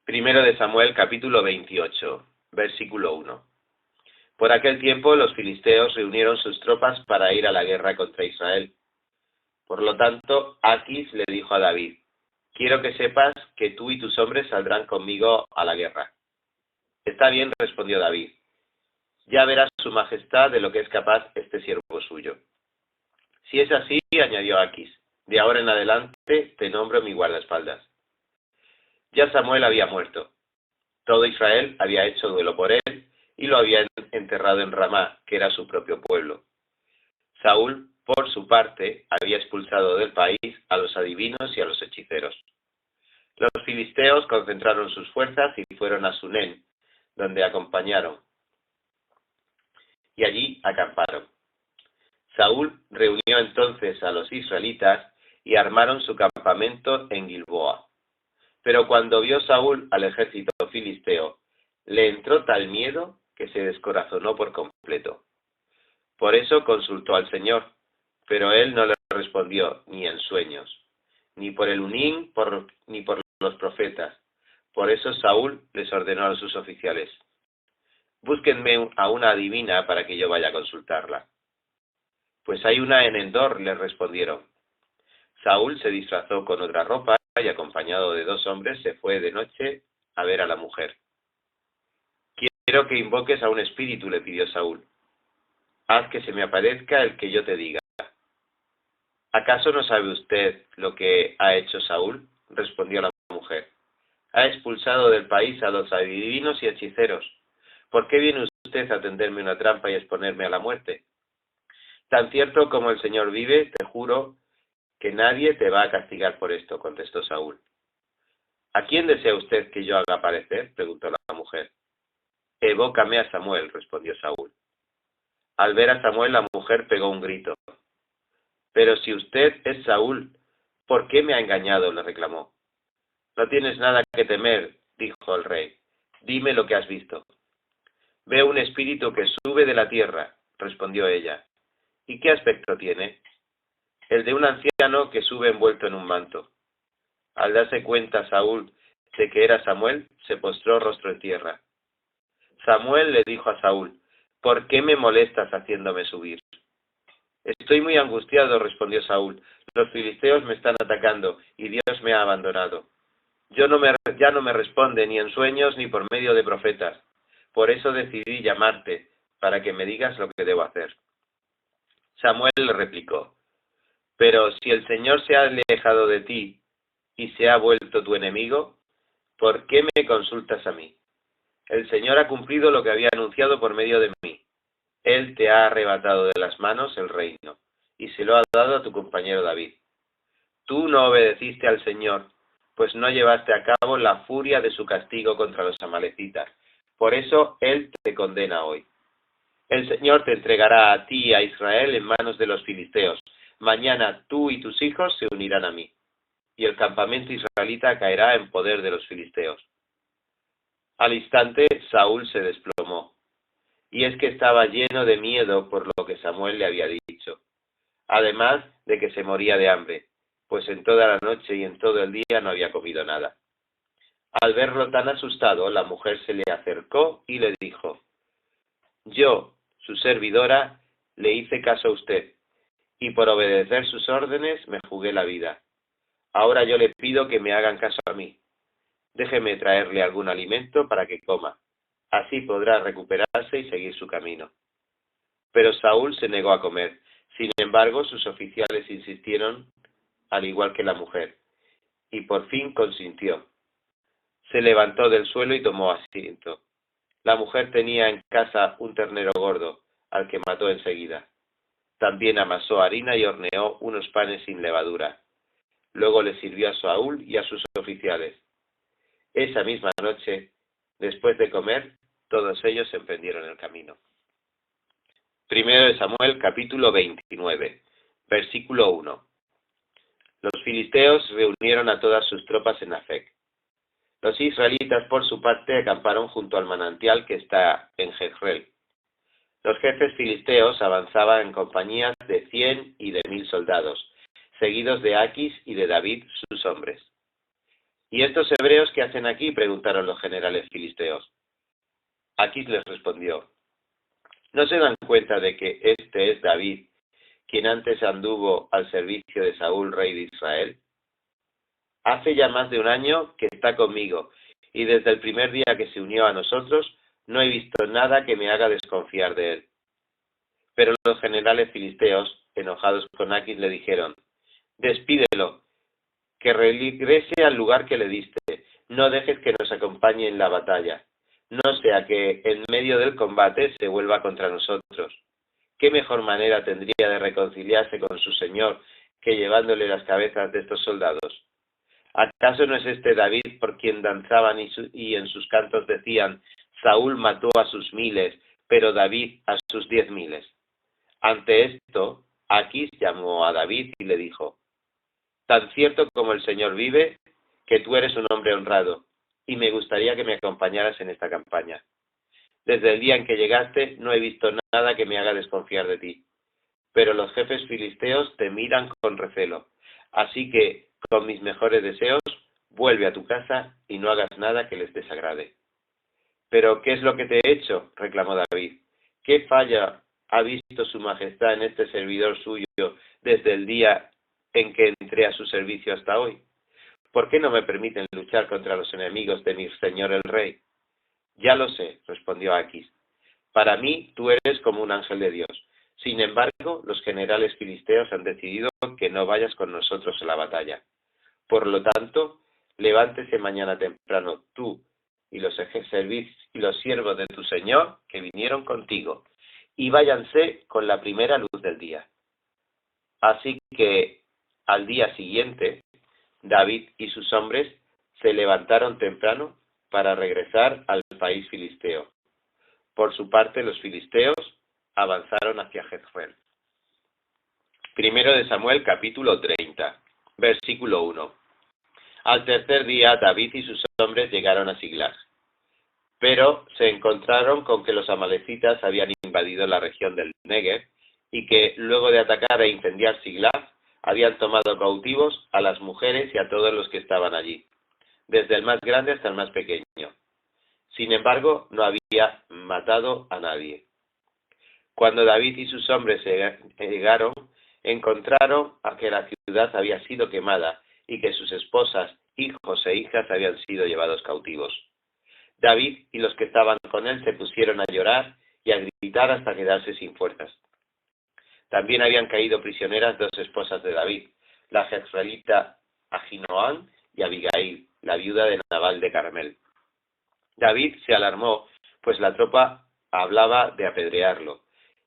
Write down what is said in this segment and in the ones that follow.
Primero de Samuel, capítulo 28, versículo 1. Por aquel tiempo los filisteos reunieron sus tropas para ir a la guerra contra Israel. Por lo tanto, Aquis le dijo a David: quiero que sepas que tú y tus hombres saldrán conmigo a la guerra. Está bien, respondió David. Ya verá su majestad de lo que es capaz este siervo suyo. Si es así, añadió Aquis, de ahora en adelante te nombro mi guardaespaldas. Ya Samuel había muerto. Todo Israel había hecho duelo por él y lo habían enterrado en Ramá, que era su propio pueblo. Saúl, por su parte, había expulsado del país a los adivinos y a los hechiceros. Los filisteos concentraron sus fuerzas y fueron a Sunén, donde acompañaron, y allí acamparon. Saúl reunió entonces a los israelitas y armaron su campamento en Gilboa. Pero cuando vio Saúl al ejército filisteo, le entró tal miedo que se descorazonó por completo. Por eso consultó al Señor, pero él no le respondió ni en sueños, ni por el Unín, ni por los profetas. Por eso Saúl les ordenó a sus oficiales: búsquenme a una adivina para que yo vaya a consultarla. Pues hay una en Endor, le respondieron. Saúl se disfrazó con otra ropa y acompañado de 2 hombres se fue de noche a ver a la mujer. Quiero que invoques a un espíritu, le pidió Saúl. Haz que se me aparezca el que yo te diga. ¿Acaso no sabe usted lo que ha hecho Saúl? Respondió la mujer. Ha expulsado del país a los adivinos y hechiceros. ¿Por qué viene usted a tenderme una trampa y exponerme a la muerte? Tan cierto como el Señor vive, te juro que nadie te va a castigar por esto, contestó Saúl. ¿A quién desea usted que yo haga aparecer?, preguntó la mujer. Evócame a Samuel, respondió Saúl. Al ver a Samuel, la mujer pegó un grito. Pero si usted es Saúl, ¿por qué me ha engañado?, le reclamó. No tienes nada que temer, dijo el rey. Dime lo que has visto. Veo un espíritu que sube de la tierra, respondió ella. ¿Y qué aspecto tiene? El de un anciano que sube envuelto en un manto. Al darse cuenta Saúl de que era Samuel, se postró rostro en tierra. Samuel le dijo a Saúl: ¿por qué me molestas haciéndome subir? Estoy muy angustiado, respondió Saúl. Los filisteos me están atacando y Dios me ha abandonado. Ya no me responde ni en sueños ni por medio de profetas. Por eso decidí llamarte, para que me digas lo que debo hacer. Samuel le replicó: pero si el Señor se ha alejado de ti y se ha vuelto tu enemigo, ¿por qué me consultas a mí? El Señor ha cumplido lo que había anunciado por medio de mí. Él te ha arrebatado de las manos el reino, y se lo ha dado a tu compañero David. Tú no obedeciste al Señor, pues no llevaste a cabo la furia de su castigo contra los amalecitas. Por eso Él te condena hoy. El Señor te entregará a ti y a Israel en manos de los filisteos. Mañana tú y tus hijos se unirán a mí, y el campamento israelita caerá en poder de los filisteos. Al instante Saúl se desplomó, y es que estaba lleno de miedo por lo que Samuel le había dicho, además de que se moría de hambre, pues en toda la noche y en todo el día no había comido nada. Al verlo tan asustado, la mujer se le acercó y le dijo: yo, su servidora, le hice caso a usted, y por obedecer sus órdenes me jugué la vida. Ahora yo le pido que me hagan caso a mí. Déjeme traerle algún alimento para que coma. Así podrá recuperarse y seguir su camino. Pero Saúl se negó a comer. Sin embargo, sus oficiales insistieron, al igual que la mujer, y por fin consintió. Se levantó del suelo y tomó asiento. La mujer tenía en casa un ternero gordo, al que mató enseguida. También amasó harina y horneó unos panes sin levadura. Luego le sirvió a Saúl y a sus oficiales. Esa misma noche, después de comer, todos ellos emprendieron el camino. Primero de Samuel, capítulo 29, versículo 1. Los filisteos reunieron a todas sus tropas en Afec. Los israelitas, por su parte, acamparon junto al manantial que está en Jezreel. Los jefes filisteos avanzaban en compañías de 100 y de 1000 soldados, seguidos de Aquis y de David, sus hombres. Y estos hebreos qué hacen aquí?, preguntaron los generales filisteos. Aquis les respondió: ¿no se dan cuenta de que este es David, quien antes anduvo al servicio de Saúl, rey de Israel? Hace ya más de un año que está conmigo, y desde el primer día que se unió a nosotros, no he visto nada que me haga desconfiar de él. Pero los generales filisteos, enojados con Aquis, le dijeron: despídelo, que regrese al lugar que le diste, no dejes que nos acompañe en la batalla, no sea que en medio del combate se vuelva contra nosotros. ¿Qué mejor manera tendría de reconciliarse con su señor que llevándole las cabezas de estos soldados? ¿Acaso no es este David por quien danzaban y en sus cantos decían: Saúl mató a sus miles, pero David a sus 10.000? Ante esto, Aquis llamó a David y le dijo: tan cierto como el Señor vive, que tú eres un hombre honrado, y me gustaría que me acompañaras en esta campaña. Desde el día en que llegaste, no he visto nada que me haga desconfiar de ti. Pero los jefes filisteos te miran con recelo. Así que, con mis mejores deseos, vuelve a tu casa y no hagas nada que les desagrade. ¿Pero qué es lo que te he hecho?, reclamó David. ¿Qué falla ha visto su majestad en este servidor suyo desde el día en que entré a su servicio hasta hoy? ¿Por qué no me permiten luchar contra los enemigos de mi señor el rey? Ya lo sé, respondió Aquis. Para mí tú eres como un ángel de Dios. Sin embargo, los generales filisteos han decidido que no vayas con nosotros a la batalla. Por lo tanto, levántese mañana temprano tú y los siervos de tu señor que vinieron contigo, y váyanse con la primera luz del día. Así que, al día siguiente, David y sus hombres se levantaron temprano para regresar al país filisteo. Por su parte, los filisteos avanzaron hacia Jezreel. Primero de Samuel, capítulo 30, versículo 1. Al tercer día, David y sus hombres llegaron a Siglag, pero se encontraron con que los amalecitas habían invadido la región del Negev y que, luego de atacar e incendiar Siglag, habían tomado cautivos a las mujeres y a todos los que estaban allí, desde el más grande hasta el más pequeño. Sin embargo, no había matado a nadie. Cuando David y sus hombres llegaron, encontraron a que la ciudad había sido quemada y que sus esposas, hijos e hijas habían sido llevados cautivos. David y los que estaban con él se pusieron a llorar y a gritar hasta quedarse sin fuerzas. También habían caído prisioneras 2 esposas de David, la jezreelita Ahinoam y Abigail, la viuda de Nabal de Carmel. David se alarmó, pues la tropa hablaba de apedrearlo,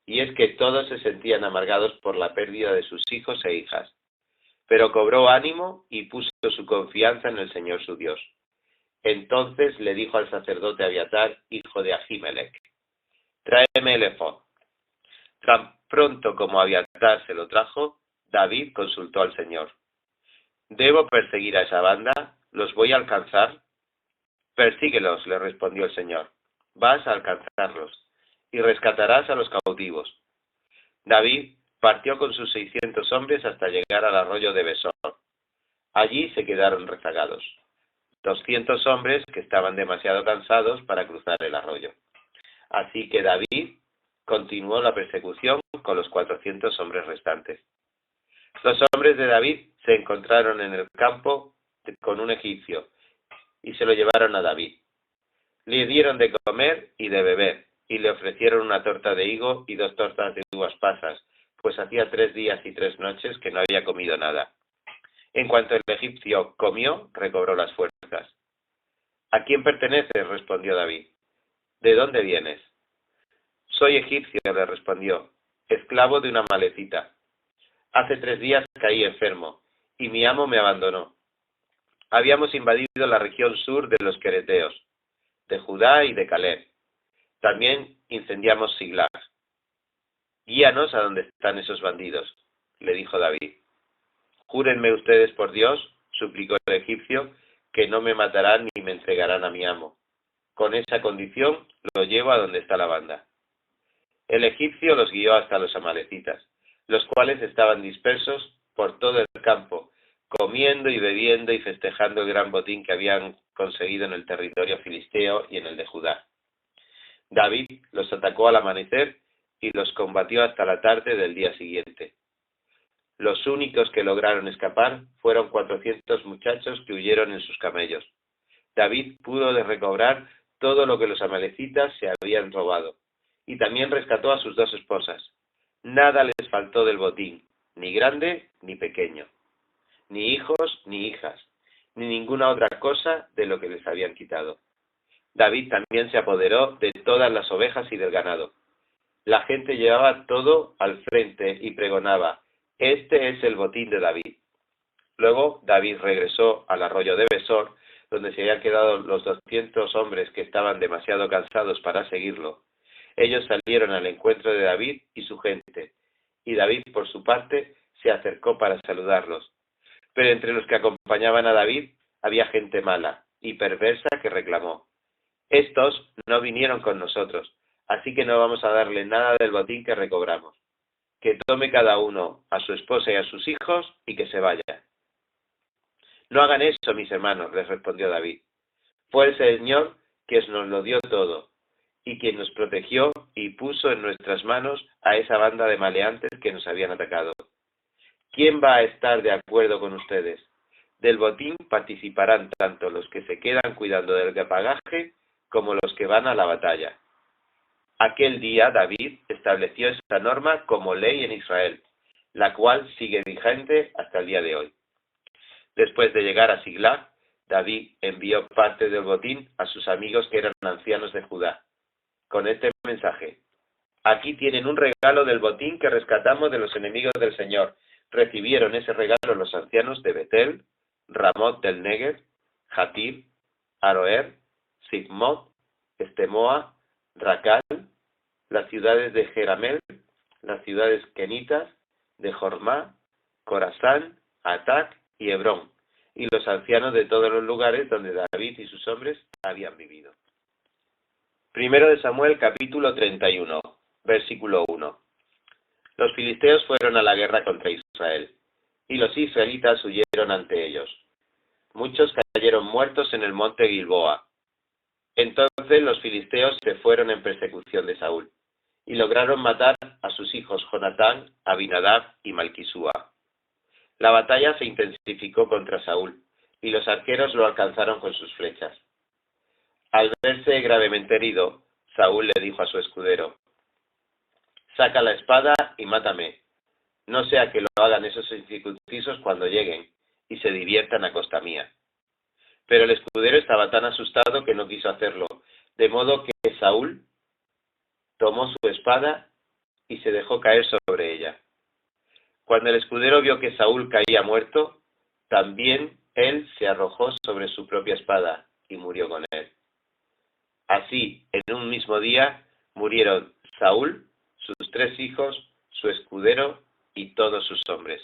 y es que todos se sentían amargados por la pérdida de sus hijos e hijas. Pero cobró ánimo y puso su confianza en el Señor su Dios. Entonces le dijo al sacerdote Abiatar, hijo de Ahimelech: tráeme el efod. Tan pronto como Abiatar se lo trajo, David consultó al Señor: ¿debo perseguir a esa banda? ¿Los voy a alcanzar? Persíguelos, le respondió el Señor. Vas a alcanzarlos y rescatarás a los cautivos. David partió con sus 600 hombres hasta llegar al arroyo de Besor. Allí se quedaron rezagados 200 hombres que estaban demasiado cansados para cruzar el arroyo. Así que David continuó la persecución con los 400 hombres restantes. Los hombres de David se encontraron en el campo con un egipcio y se lo llevaron a David. Le dieron de comer y de beber, y le ofrecieron una torta de higo y 2 tortas de uvas pasas, pues hacía 3 días y 3 noches que no había comido nada. En cuanto el egipcio comió, recobró las fuerzas. ¿A quién perteneces?, respondió David. ¿De dónde vienes? Soy egipcio, le respondió, esclavo de una amalecita. Hace 3 días caí enfermo, y mi amo me abandonó. Habíamos invadido la región sur de los quereteos, de Judá y de Caleb. También incendiamos Siglag. Guíanos a donde están esos bandidos, le dijo David. Júrenme ustedes por Dios, suplicó el egipcio, que no me matarán ni me entregarán a mi amo. Con esa condición lo llevo a donde está la banda. El egipcio los guió hasta los amalecitas, los cuales estaban dispersos por todo el campo, comiendo y bebiendo y festejando el gran botín que habían conseguido en el territorio filisteo y en el de Judá. David los atacó al amanecer y los combatió hasta la tarde del día siguiente. Los únicos que lograron escapar fueron 400 muchachos que huyeron en sus camellos. David pudo recobrar todo lo que los amalecitas se habían robado, y también rescató a sus 2 esposas. Nada les faltó del botín, ni grande ni pequeño, ni hijos ni hijas, ni ninguna otra cosa de lo que les habían quitado. David también se apoderó de todas las ovejas y del ganado. La gente llevaba todo al frente y pregonaba: «Este es el botín de David». Luego David regresó al arroyo de Besor, donde se habían quedado los 200 hombres que estaban demasiado cansados para seguirlo. Ellos salieron al encuentro de David y su gente, y David, por su parte, se acercó para saludarlos. Pero entre los que acompañaban a David había gente mala y perversa que reclamó: «Estos no vinieron con nosotros, así que no vamos a darle nada del botín que recobramos. Que tome cada uno a su esposa y a sus hijos y que se vaya». «No hagan eso, mis hermanos», les respondió David. «Fue el Señor quien nos lo dio todo, y quien nos protegió y puso en nuestras manos a esa banda de maleantes que nos habían atacado. ¿Quién va a estar de acuerdo con ustedes? Del botín participarán tanto los que se quedan cuidando del bagaje como los que van a la batalla». Aquel día David estableció esta norma como ley en Israel, la cual sigue vigente hasta el día de hoy. Después de llegar a Siglag, David envió parte del botín a sus amigos que eran ancianos de Judá, con este mensaje: «Aquí tienen un regalo del botín que rescatamos de los enemigos del Señor». Recibieron ese regalo los ancianos de Betel, Ramot del Negev, Jatir, Aroer, Sigmot, Estemoa, Racal, las ciudades de Jeramel, las ciudades kenitas de Jormá, Corazán, Atac y Hebrón, y los ancianos de todos los lugares donde David y sus hombres habían vivido. Primero de Samuel, capítulo 31, versículo 1. Los filisteos fueron a la guerra contra Israel, y los israelitas huyeron ante ellos. Muchos cayeron muertos en el monte Gilboa. Entonces los filisteos se fueron en persecución de Saúl, y lograron matar a sus hijos Jonatán, Abinadab y Malquisúa. La batalla se intensificó contra Saúl, y los arqueros lo alcanzaron con sus flechas. Al verse gravemente herido, Saúl le dijo a su escudero: «Saca la espada y mátame, no sea que lo hagan esos incircuncisos cuando lleguen y se diviertan a costa mía». Pero el escudero estaba tan asustado que no quiso hacerlo, de modo que Saúl tomó su espada y se dejó caer sobre ella. Cuando el escudero vio que Saúl caía muerto, también él se arrojó sobre su propia espada y murió con él. Así, en un mismo día, murieron Saúl, sus 3 hijos, su escudero y todos sus hombres.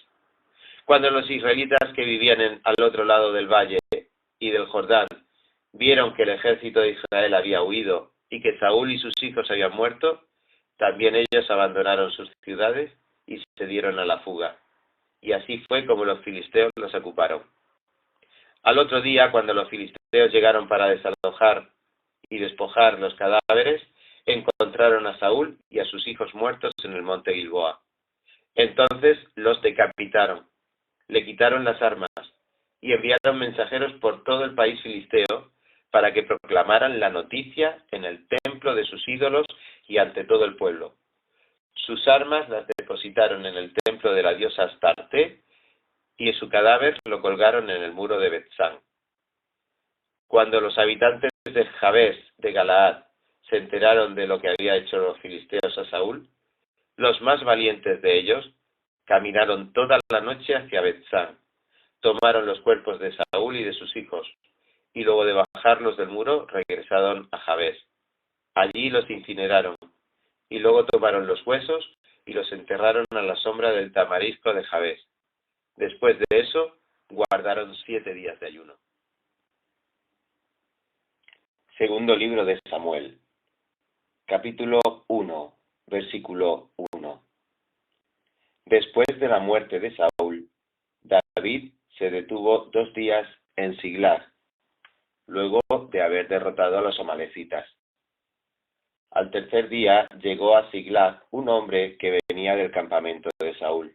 Cuando los israelitas que vivían al otro lado del valle y del Jordán vieron que el ejército de Israel había huido y que Saúl y sus hijos habían muerto, también ellos abandonaron sus ciudades y se dieron a la fuga. Y así fue como los filisteos los ocuparon. Al otro día, cuando los filisteos llegaron para desalojar y despojar los cadáveres, encontraron a Saúl y a sus hijos muertos en el monte Gilboa. Entonces los decapitaron, le quitaron las armas y enviaron mensajeros por todo el país filisteo para que proclamaran la noticia en el templo de sus ídolos y ante todo el pueblo. Sus armas las depositaron en el templo de la diosa Astarte y su cadáver lo colgaron en el muro de Betsán. Cuando los habitantes de Jabes de Galaad se enteraron de lo que había hecho los filisteos a Saúl, los más valientes de ellos caminaron toda la noche hacia Betsán, tomaron los cuerpos de Saúl y de sus hijos, y luego de bajarlos del muro regresaron a Jabes. Allí los incineraron, y luego tomaron los huesos y los enterraron a la sombra del tamarisco de Jabes. Después de eso, guardaron 7 días de ayuno. Segundo libro de Samuel, capítulo 1, versículo 1. Después de la muerte de Saúl, David se detuvo 2 días en Siglag, luego de haber derrotado a los amalecitas. Al tercer día llegó a Siglag un hombre que venía del campamento de Saúl.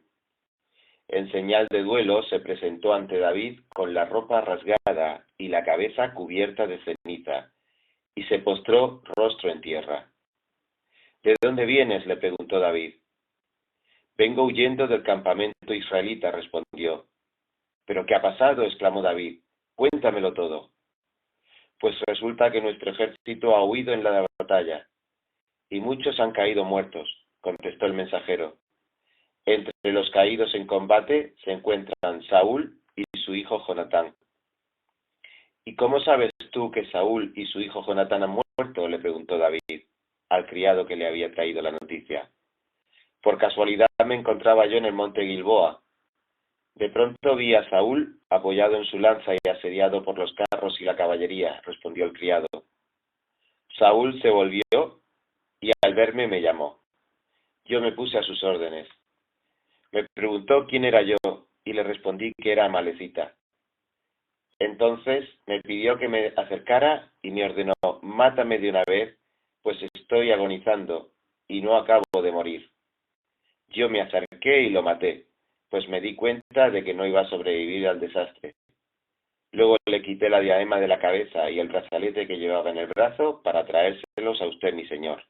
En señal de duelo se presentó ante David con la ropa rasgada y la cabeza cubierta de ceniza, y se postró rostro en tierra. ¿De dónde vienes?, le preguntó David. Vengo huyendo del campamento israelita, respondió. ¿Pero qué ha pasado?, exclamó David. Cuéntamelo todo. Pues resulta que nuestro ejército ha huido en la batalla, y muchos han caído muertos, contestó el mensajero. Entre los caídos en combate se encuentran Saúl y su hijo Jonatán. ¿Y cómo sabes tú que Saúl y su hijo Jonatán han muerto?, le preguntó David al criado que le había traído la noticia. Por casualidad me encontraba yo en el monte Gilboa. De pronto vi a Saúl apoyado en su lanza y asediado por los carros y la caballería, respondió el criado. Saúl se volvió y al verme me llamó. Yo me puse a sus órdenes. Me preguntó quién era yo y le respondí que era amalecita. Entonces me pidió que me acercara y me ordenó, mátame de una vez, pues estoy agonizando y no acabo de morir. Yo me acerqué y lo maté, pues me di cuenta de que no iba a sobrevivir al desastre. Luego le quité la diadema de la cabeza y el brazalete que llevaba en el brazo para traérselos a usted, mi señor.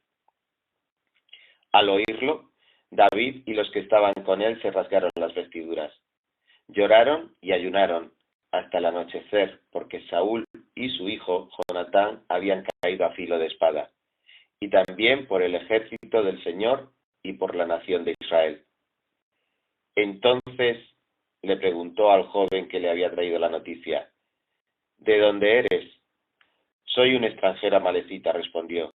Al oírlo, David y los que estaban con él se rasgaron las vestiduras. Lloraron y ayunaron hasta el anochecer, porque Saúl y su hijo Jonatán habían caído a filo de espada, y también por el ejército del Señor y por la nación de Israel. Entonces le preguntó al joven que le había traído la noticia, ¿de dónde eres? Soy un extranjero amalecita, respondió.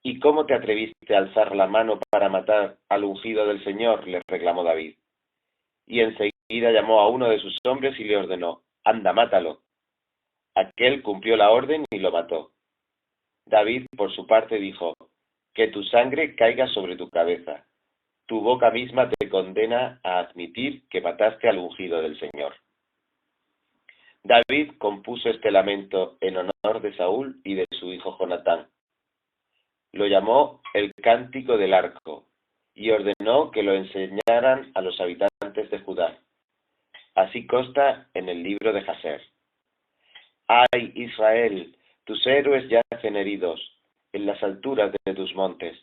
¿Y cómo te atreviste a alzar la mano para matar al ungido del Señor?, le reclamó David. Y enseguida llamó a uno de sus hombres y le ordenó, anda, mátalo. Aquel cumplió la orden y lo mató. David, por su parte, dijo, que tu sangre caiga sobre tu cabeza. Tu boca misma te condena a admitir que mataste al ungido del Señor. David compuso este lamento en honor de Saúl y de su hijo Jonatán. Lo llamó el Cántico del Arco y ordenó que lo enseñaran a los habitantes de Judá. Así consta en el libro de Jaser. ¡Ay, Israel! Tus héroes yacen heridos en las alturas de tus montes.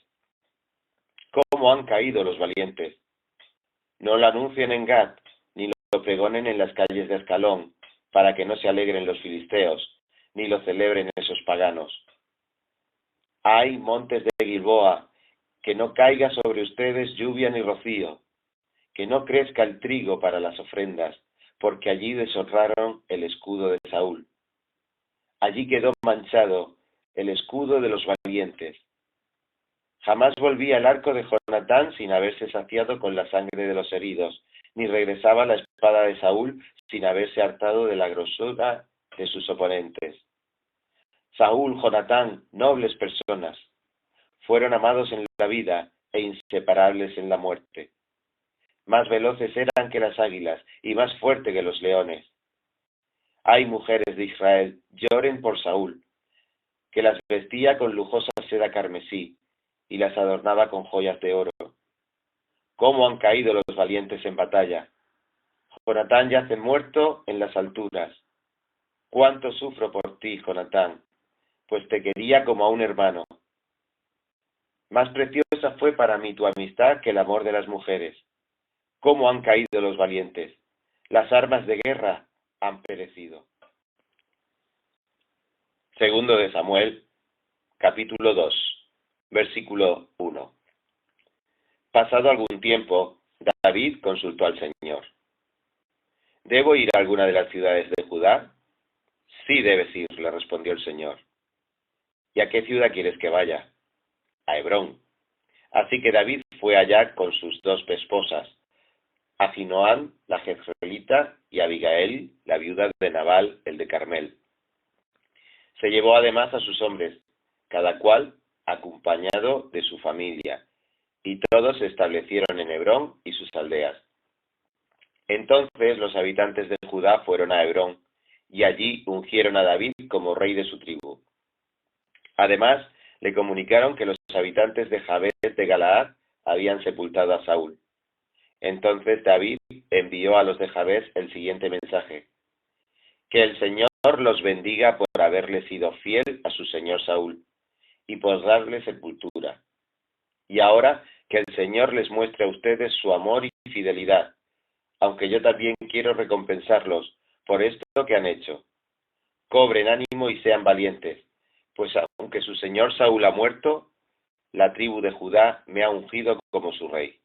¿Cómo han caído los valientes? No lo anuncien en Gat, ni lo pregonen en las calles de Ascalón, para que no se alegren los filisteos, ni lo celebren esos paganos. ¡Ay, montes de Gilboa! Que no caiga sobre ustedes lluvia ni rocío, que no crezca el trigo para las ofrendas, porque allí deshonraron el escudo de Saúl. Allí quedó manchado el escudo de los valientes. Jamás volvía el arco de Jonatán sin haberse saciado con la sangre de los heridos, ni regresaba la espada de Saúl sin haberse hartado de la grosura de sus oponentes. Saúl, Jonatán, nobles personas, fueron amados en la vida e inseparables en la muerte. Más veloces eran que las águilas y más fuertes que los leones. Ay, mujeres de Israel, lloren por Saúl, que las vestía con lujosa seda carmesí y las adornaba con joyas de oro. ¿Cómo han caído los valientes en batalla? Jonatán yace muerto en las alturas. Cuánto sufro por ti, Jonatán, pues te quería como a un hermano. Más preciosa fue para mí tu amistad que el amor de las mujeres. ¿Cómo han caído los valientes? Las armas de guerra han perecido. Segundo de Samuel, capítulo 2, versículo 1. Pasado algún tiempo, David consultó al Señor. ¿Debo ir a alguna de las ciudades de Judá? Sí debes ir, le respondió el Señor. ¿Y a qué ciudad quieres que vaya? A Hebrón. Así que David fue allá con sus 2 esposas, Ahinoam, la jezreelita, y Abigail, la viuda de Nabal, el de Carmel. Se llevó además a sus hombres, cada cual acompañado de su familia, y todos se establecieron en Hebrón y sus aldeas. Entonces los habitantes de Judá fueron a Hebrón, y allí ungieron a David como rey de su tribu. Además, le comunicaron que los habitantes de Jabes de Galaad habían sepultado a Saúl. Entonces David envió a los de Jabes el siguiente mensaje: que el Señor los bendiga por haberle sido fiel a su señor Saúl, y por darle sepultura. Y ahora que el Señor les muestre a ustedes su amor y fidelidad, aunque yo también quiero recompensarlos por esto que han hecho. Cobren ánimo y sean valientes, pues aunque su señor Saúl ha muerto, la tribu de Judá me ha ungido como su rey.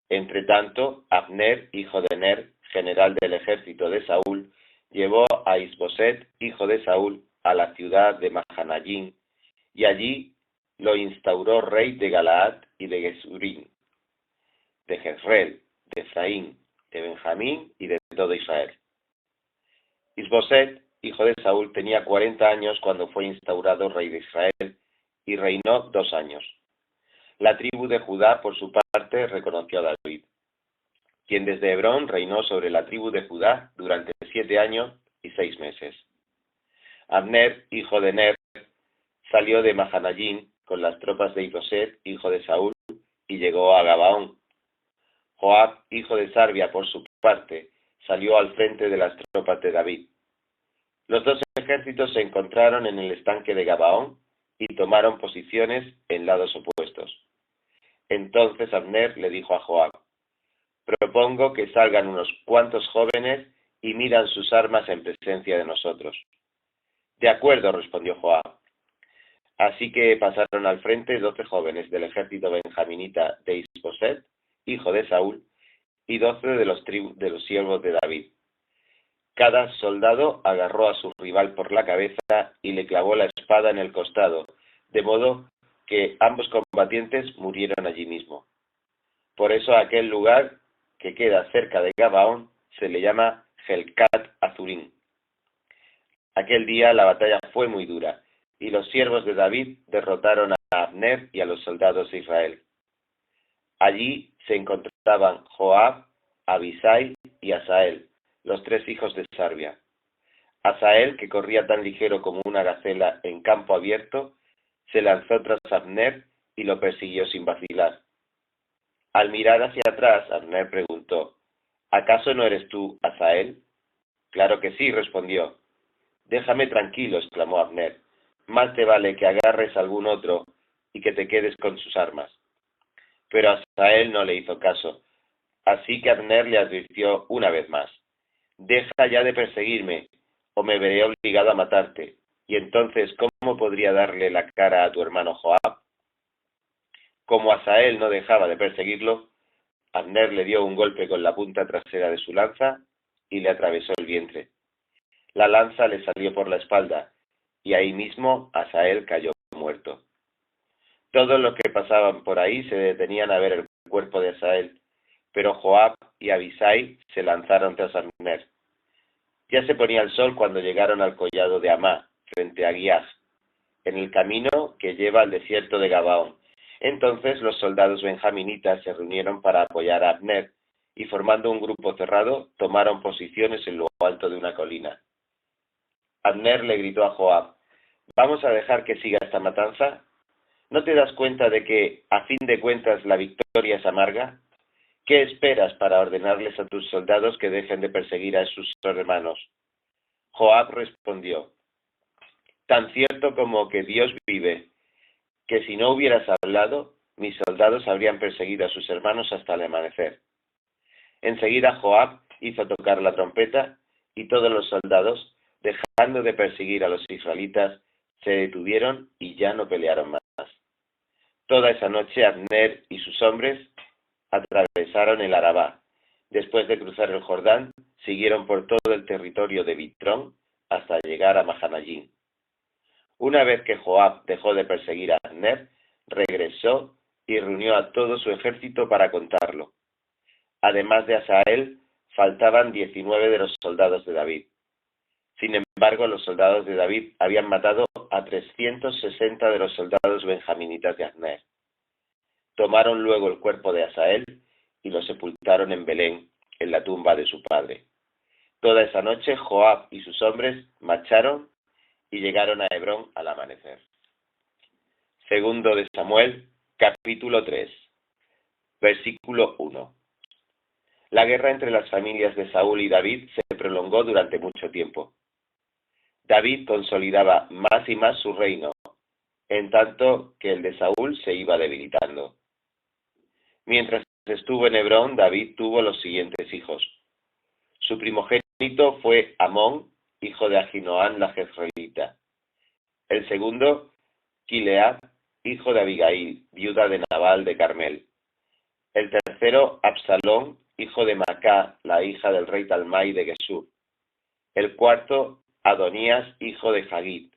Entretanto, Abner, hijo de Ner, general del ejército de Saúl, llevó a Isboset, hijo de Saúl, a la ciudad de Mahanayim, y allí lo instauró rey de Galaad y de Gesurim, de Jezreel, de Efraín, de Benjamín y de todo Israel. Isboset, hijo de Saúl, tenía 40 años cuando fue instaurado rey de Israel y reinó 2 años. La tribu de Judá, por su parte, reconoció a David, quien desde Hebrón reinó sobre la tribu de Judá durante 7 años y 6 meses. Abner, hijo de Ner, salió de Mahanayim con las tropas de Isboset, hijo de Saúl, y llegó a Gabaón. Joab, hijo de Sarvia, por su parte, salió al frente de las tropas de David. Los dos ejércitos se encontraron en el estanque de Gabaón y tomaron posiciones en lados opuestos. Entonces Abner le dijo a Joab: propongo que salgan unos cuantos jóvenes y midan sus armas en presencia de nosotros. De acuerdo, respondió Joab. Así que pasaron al frente 12 jóvenes del ejército benjaminita de Isboset, hijo de Saúl, y 12 de los siervos de David. Cada soldado agarró a su rival por la cabeza y le clavó la espada en el costado, de modo que ambos combatientes murieron allí mismo. Por eso aquel lugar, que queda cerca de Gabaón, se le llama Helcat Azurim. Aquel día la batalla fue muy dura, y los siervos de David derrotaron a Abner y a los soldados de Israel. Allí se encontraban Joab, Abisai y Asael, los 3 hijos de Sarvia. Asael, que corría tan ligero como una gacela en campo abierto, se lanzó tras Abner y lo persiguió sin vacilar. Al mirar hacia atrás, Abner preguntó: ¿acaso no eres tú, Asael? Claro que sí, respondió. Déjame tranquilo, exclamó Abner. Más te vale que agarres a algún otro y que te quedes con sus armas. Pero Asael no le hizo caso, así que Abner le advirtió una vez más: deja ya de perseguirme, o me veré obligado a matarte, y entonces, ¿cómo podría darle la cara a tu hermano Joab? Como Asael no dejaba de perseguirlo, Abner le dio un golpe con la punta trasera de su lanza y le atravesó el vientre. La lanza le salió por la espalda, y ahí mismo Asael cayó muerto. Todos los que pasaban por ahí se detenían a ver el cuerpo de Asael, pero Joab y Abisai se lanzaron tras Abner. Ya se ponía el sol cuando llegaron al collado de Amá, frente a Giaj, en el camino que lleva al desierto de Gabaón. Entonces los soldados benjaminitas se reunieron para apoyar a Abner, y formando un grupo cerrado, tomaron posiciones en lo alto de una colina. Abner le gritó a Joab: ¿vamos a dejar que siga esta matanza? ¿No te das cuenta de que, a fin de cuentas, la victoria es amarga? ¿Qué esperas para ordenarles a tus soldados que dejen de perseguir a sus hermanos? Joab respondió: tan cierto como que Dios vive, que si no hubieras hablado, mis soldados habrían perseguido a sus hermanos hasta el amanecer. Enseguida Joab hizo tocar la trompeta, y todos los soldados, dejando de perseguir a los israelitas, se detuvieron y ya no pelearon más. Toda esa noche Abner y sus hombres atravesaron el Arabá. Después de cruzar el Jordán, siguieron por todo el territorio de Bitrón hasta llegar a Mahanayim. Una vez que Joab dejó de perseguir a Abner, regresó y reunió a todo su ejército para contarlo. Además de Asael, faltaban 19 de los soldados de David. Sin embargo, los soldados de David habían matado a 360 de los soldados benjaminitas de Abner. Tomaron luego el cuerpo de Asael y lo sepultaron en Belén, en la tumba de su padre. Toda esa noche Joab y sus hombres marcharon y llegaron a Hebrón al amanecer. Segundo de Samuel, capítulo 3, versículo 1. La guerra entre las familias de Saúl y David se prolongó durante mucho tiempo. David consolidaba más y más su reino, en tanto que el de Saúl se iba debilitando. Mientras estuvo en Hebrón, David tuvo los siguientes hijos. Su primogénito fue Amón, hijo de Ahinoam la jezreelita. El segundo, Quileab, hijo de Abigail, viuda de Nabal de Carmel. El tercero, Absalón, hijo de Macá, la hija del rey Talmai de Gesur. El cuarto, Adonías, hijo de Hagit.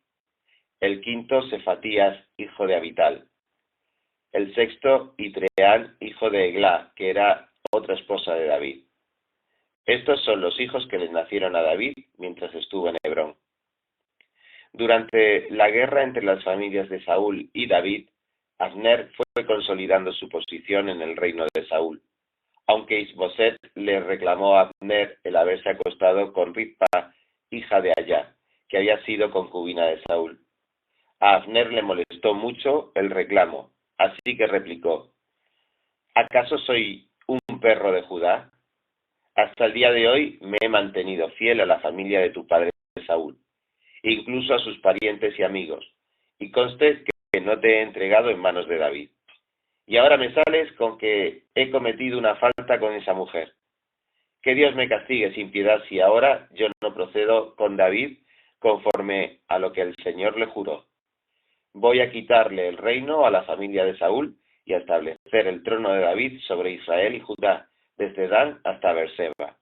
El quinto, Sefatías, hijo de Abital. El sexto, Itreán, hijo de Eglá, que era otra esposa de David. Estos son los hijos que le nacieron a David mientras estuvo en Hebrón. Durante la guerra entre las familias de Saúl y David, Abner fue consolidando su posición en el reino de Saúl, aunque Isboset le reclamó a Abner el haberse acostado con Ritpa, hija de Ayá, que había sido concubina de Saúl. A Abner le molestó mucho el reclamo, así que replicó: ¿acaso soy un perro de Judá? Hasta el día de hoy me he mantenido fiel a la familia de tu padre Saúl, incluso a sus parientes y amigos, y conste que no te he entregado en manos de David. Y ahora me sales con que he cometido una falta con esa mujer. Que Dios me castigue sin piedad si ahora yo no procedo con David conforme a lo que el Señor le juró. Voy a quitarle el reino a la familia de Saúl y a establecer el trono de David sobre Israel y Judá, desde Dan hasta Beerseba.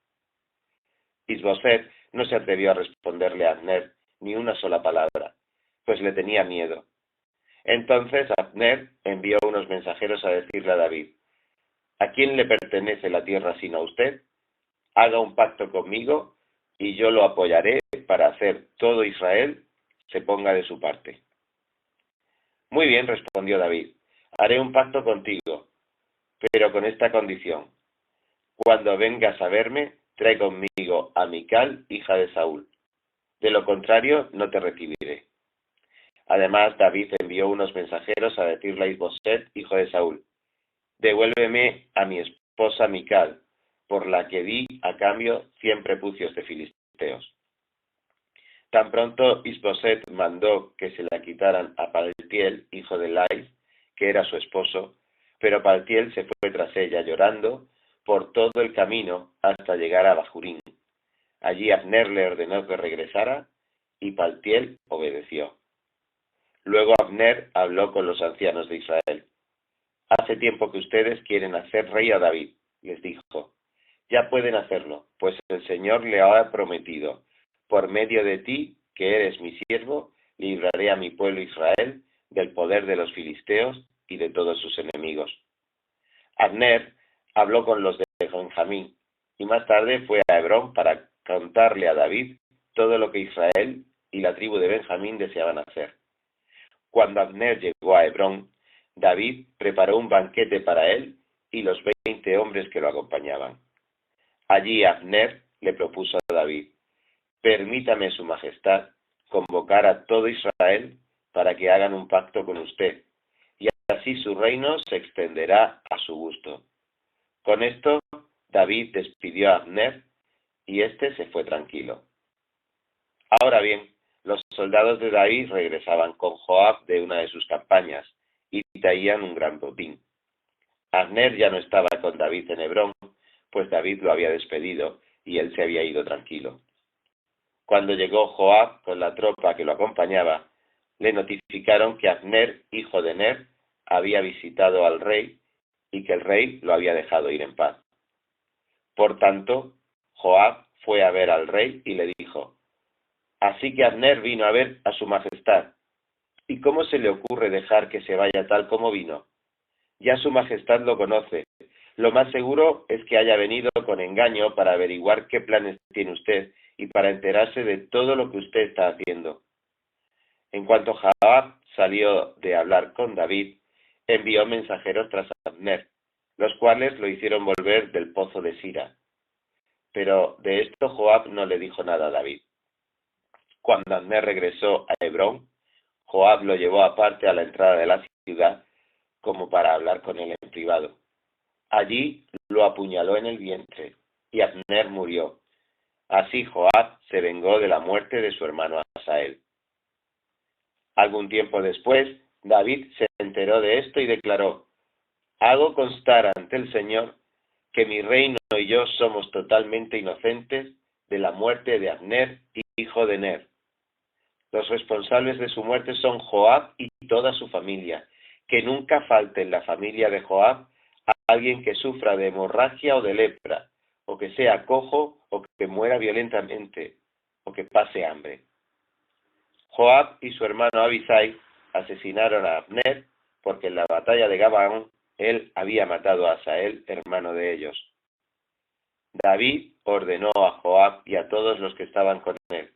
Isboset no se atrevió a responderle a Abner ni una sola palabra, pues le tenía miedo. Entonces Abner envió unos mensajeros a decirle a David: ¿a quién le pertenece la tierra sino a usted? Haga un pacto conmigo y yo lo apoyaré para hacer todo Israel se ponga de su parte. Muy bien, respondió David, haré un pacto contigo, pero con esta condición: cuando vengas a verme, trae conmigo a Mical, hija de Saúl. De lo contrario, no te recibiré. Además, David envió unos mensajeros a decirle a Isboset, hijo de Saúl: devuélveme a mi esposa Mical, por la que di a cambio 100 prepucios de filisteos. Tan pronto Isboset mandó que se la quitaran a Paltiel, hijo de Lais, que era su esposo, pero Paltiel se fue tras ella llorando por todo el camino hasta llegar a Bahurín. Allí Abner le ordenó que regresara y Paltiel obedeció. Luego Abner habló con los ancianos de Israel. Hace tiempo que ustedes quieren hacer rey a David, les dijo. Ya pueden hacerlo, pues el Señor le ha prometido: por medio de ti, que eres mi siervo, libraré a mi pueblo Israel del poder de los filisteos y de todos sus enemigos. Abner habló con los de Benjamín y más tarde fue a Hebrón para contarle a David todo lo que Israel y la tribu de Benjamín deseaban hacer. Cuando Abner llegó a Hebrón, David preparó un banquete para él y los 20 hombres que lo acompañaban. Allí Abner le propuso a David: permítame su majestad convocar a todo Israel para que hagan un pacto con usted, y así su reino se extenderá a su gusto. Con esto, David despidió a Abner y éste se fue tranquilo. Ahora bien, los soldados de David regresaban con Joab de una de sus campañas y traían un gran botín. Abner ya no estaba con David en Hebrón, pues David lo había despedido y él se había ido tranquilo. Cuando llegó Joab con la tropa que lo acompañaba, le notificaron que Abner, hijo de Ner, había visitado al rey y que el rey lo había dejado ir en paz. Por tanto, Joab fue a ver al rey y le dijo: así que Abner vino a ver a su majestad. ¿Y cómo se le ocurre dejar que se vaya tal como vino? Ya su majestad lo conoce. Lo más seguro es que haya venido con engaño para averiguar qué planes tiene usted y para enterarse de todo lo que usted está haciendo. En cuanto Joab salió de hablar con David, envió mensajeros tras Abner, los cuales lo hicieron volver del pozo de Sira. Pero de esto Joab no le dijo nada a David. Cuando Abner regresó a Hebrón, Joab lo llevó aparte a la entrada de la ciudad como para hablar con él en privado. Allí lo apuñaló en el vientre y Abner murió. Así Joab se vengó de la muerte de su hermano Asael. Algún tiempo después, David se enteró de esto y declaró: hago constar ante el Señor que mi reino y yo somos totalmente inocentes de la muerte de Abner, hijo de Ner. Los responsables de su muerte son Joab y toda su familia. Que nunca falte en la familia de Joab alguien que sufra de hemorragia o de lepra, o que sea cojo, o que muera violentamente, o que pase hambre. Joab y su hermano Abisai asesinaron a Abner porque en la batalla de Gabaón él había matado a Asael, hermano de ellos. David ordenó a Joab y a todos los que estaban con él: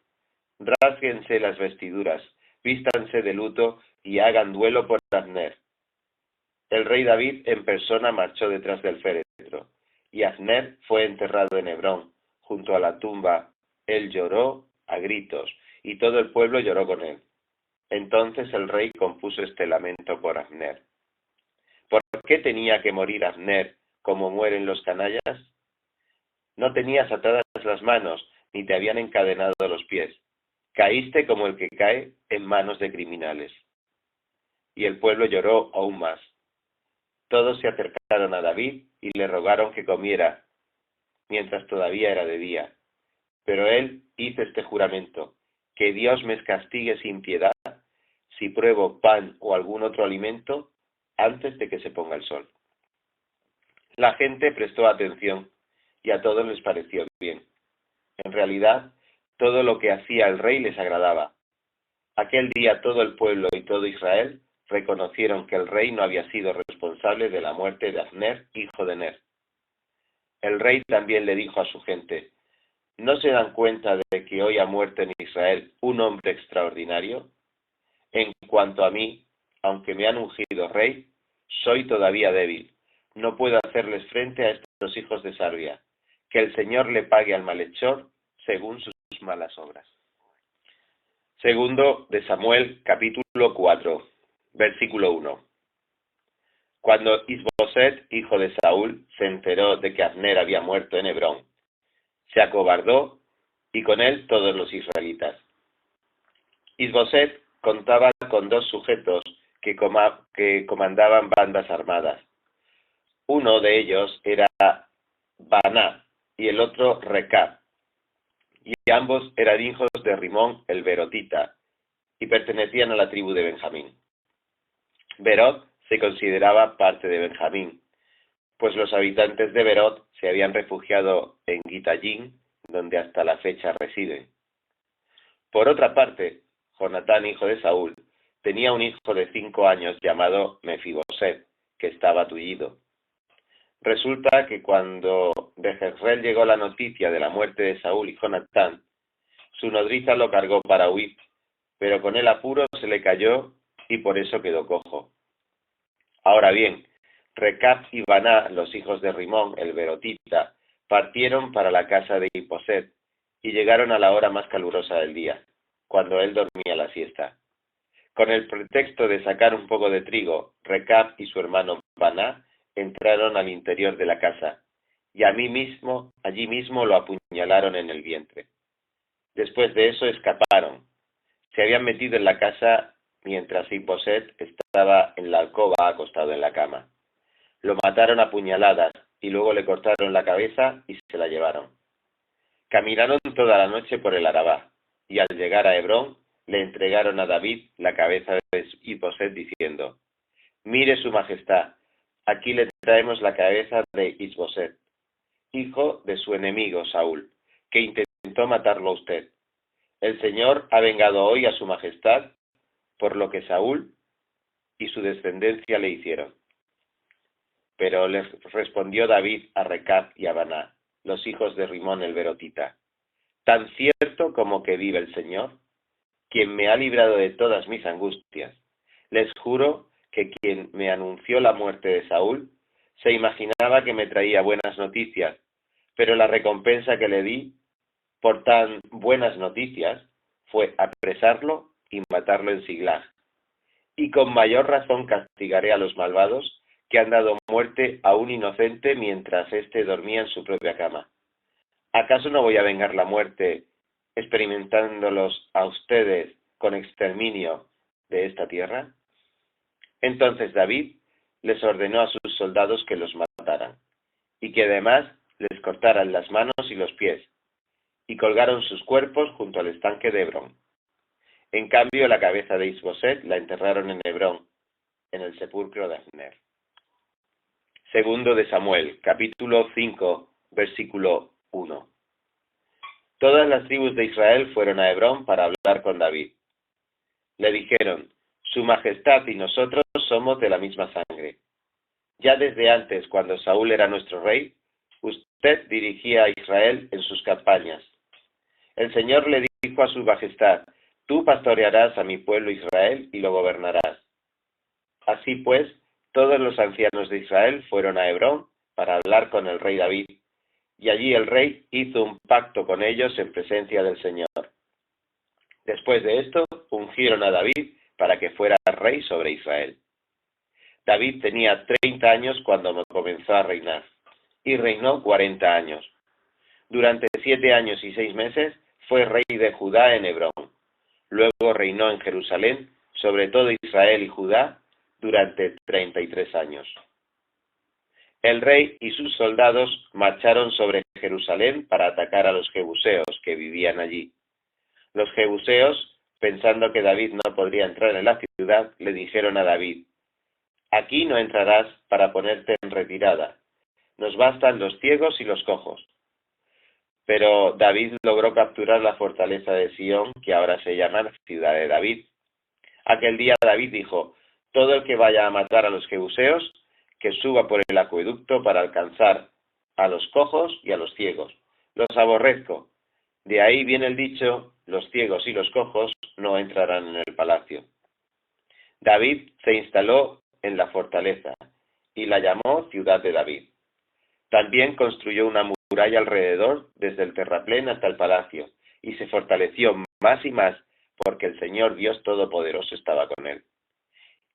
rásguense las vestiduras, vístanse de luto y hagan duelo por Abner. El rey David en persona marchó detrás del féretro, y Abner fue enterrado en Hebrón, junto a la tumba. Él lloró a gritos, y todo el pueblo lloró con él. Entonces el rey compuso este lamento por Abner. ¿Por qué tenía que morir Abner como mueren los canallas? No tenías atadas las manos, ni te habían encadenado los pies. Caíste como el que cae en manos de criminales. Y el pueblo lloró aún más. Todos se acercaron a David y le rogaron que comiera, mientras todavía era de día. Pero él hizo este juramento: que Dios me castigue sin piedad si pruebo pan o algún otro alimento antes de que se ponga el sol. La gente prestó atención y a todos les pareció bien. En realidad, todo lo que hacía el rey les agradaba. Aquel día todo el pueblo y todo Israel reconocieron que el rey no había sido responsable de la muerte de Abner, hijo de Ner. El rey también le dijo a su gente: ¿no se dan cuenta de que hoy ha muerto en Israel un hombre extraordinario? En cuanto a mí, aunque me han ungido rey, soy todavía débil. No puedo hacerles frente a estos hijos de Sarbia. Que el Señor le pague al malhechor según sus malas obras. Segundo de Samuel, capítulo 4, versículo 1. Cuando Isboset, hijo de Saúl, se enteró de que Abner había muerto en Hebrón, se acobardó y con él todos los israelitas. Isboset contaba con 2 sujetos que comandaban bandas armadas. Uno de ellos era Baná y el otro Recab, y ambos eran hijos de Rimón el Berotita, y pertenecían a la tribu de Benjamín. Berot se consideraba parte de Benjamín, pues los habitantes de Berot se habían refugiado en Gitayín, donde hasta la fecha residen. Por otra parte, Jonatán, hijo de Saúl, tenía un hijo de 5 años llamado Mefiboset, que estaba tullido. Resulta que cuando de Jezreel llegó la noticia de la muerte de Saúl y Jonatán, su nodriza lo cargó para huir, pero con el apuro se le cayó y por eso quedó cojo. Ahora bien, Recab y Baná, los hijos de Rimón, el Berotita, partieron para la casa de Isboset y llegaron a la hora más calurosa del día, cuando él dormía la siesta. Con el pretexto de sacar un poco de trigo, Recab y su hermano Baná entraron al interior de la casa, y allí mismo lo apuñalaron en el vientre. Después de eso escaparon. Se habían metido en la casa mientras Isboset estaba en la alcoba acostado en la cama. Lo mataron a puñaladas y luego le cortaron la cabeza y se la llevaron. Caminaron toda la noche por el Arabá, y al llegar a Hebrón le entregaron a David la cabeza de Isboset diciendo: mire su majestad, aquí le traemos la cabeza de Isboset, hijo de su enemigo Saúl, que intentó matarlo a usted. El Señor ha vengado hoy a su majestad por lo que Saúl y su descendencia le hicieron. Pero les respondió David a Recab y a Baná, los hijos de Rimón el Berotita: tan cierto como que vive el Señor, quien me ha librado de todas mis angustias, les juro que quien me anunció la muerte de Saúl se imaginaba que me traía buenas noticias, pero la recompensa que le di por tan buenas noticias fue apresarlo y matarlo en Siglag. Y con mayor razón castigaré a los malvados que han dado muerte a un inocente mientras éste dormía en su propia cama. ¿Acaso no voy a vengar la muerte experimentándolos a ustedes con exterminio de esta tierra? Entonces David les ordenó a sus soldados que los mataran, y que además les cortaran las manos y los pies, y colgaron sus cuerpos junto al estanque de Hebrón. En cambio, la cabeza de Isboset la enterraron en Hebrón, en el sepulcro de Abner. Segundo de Samuel, capítulo 5, versículo 1. Todas las tribus de Israel fueron a Hebrón para hablar con David. Le dijeron: Su Majestad y nosotros somos de la misma sangre. Ya desde antes, cuando Saúl era nuestro rey, usted dirigía a Israel en sus campañas. El Señor le dijo a su Majestad: Tú pastorearás a mi pueblo Israel y lo gobernarás. Así pues, todos los ancianos de Israel fueron a Hebrón para hablar con el rey David, y allí el rey hizo un pacto con ellos en presencia del Señor. Después de esto, ungieron a David para que fuera rey sobre Israel. David tenía 30 años cuando comenzó a reinar, y reinó 40 años. Durante 7 años y 6 meses fue rey de Judá en Hebrón. Luego reinó en Jerusalén sobre todo Israel y Judá durante 33 años. El rey y sus soldados marcharon sobre Jerusalén para atacar a los jebuseos que vivían allí. Los jebuseos, pensando que David no podría entrar en la ciudad, le dijeron a David: Aquí no entrarás para ponerte en retirada. Nos bastan los ciegos y los cojos. Pero David logró capturar la fortaleza de Sión, que ahora se llama Ciudad de David. Aquel día David dijo: Todo el que vaya a matar a los jebuseos, que suba por el acueducto para alcanzar a los cojos y a los ciegos. Los aborrezco. De ahí viene el dicho: los ciegos y los cojos no entrarán en el palacio. David se instaló en la fortaleza y la llamó Ciudad de David. También construyó una muralla alrededor, desde el terraplén hasta el palacio, y se fortaleció más y más, porque el Señor Dios Todopoderoso estaba con él.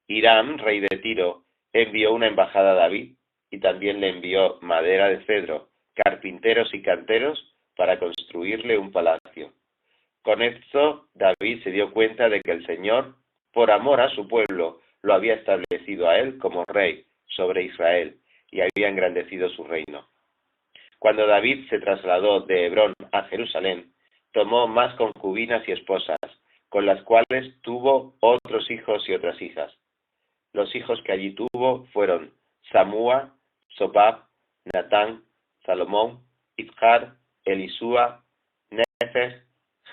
Hiram, rey de Tiro, envió una embajada a David, y también le envió madera de cedro, carpinteros y canteros, para construirle un palacio. Con esto, David se dio cuenta de que el Señor, por amor a su pueblo, lo había establecido a él como rey sobre Israel, y había engrandecido su reino. Cuando David se trasladó de Hebrón a Jerusalén, tomó más concubinas y esposas, con las cuales tuvo otros hijos y otras hijas. Los hijos que allí tuvo fueron Samúa, Sobab, Natán, Salomón, Izhar, Elisúa, Nefer,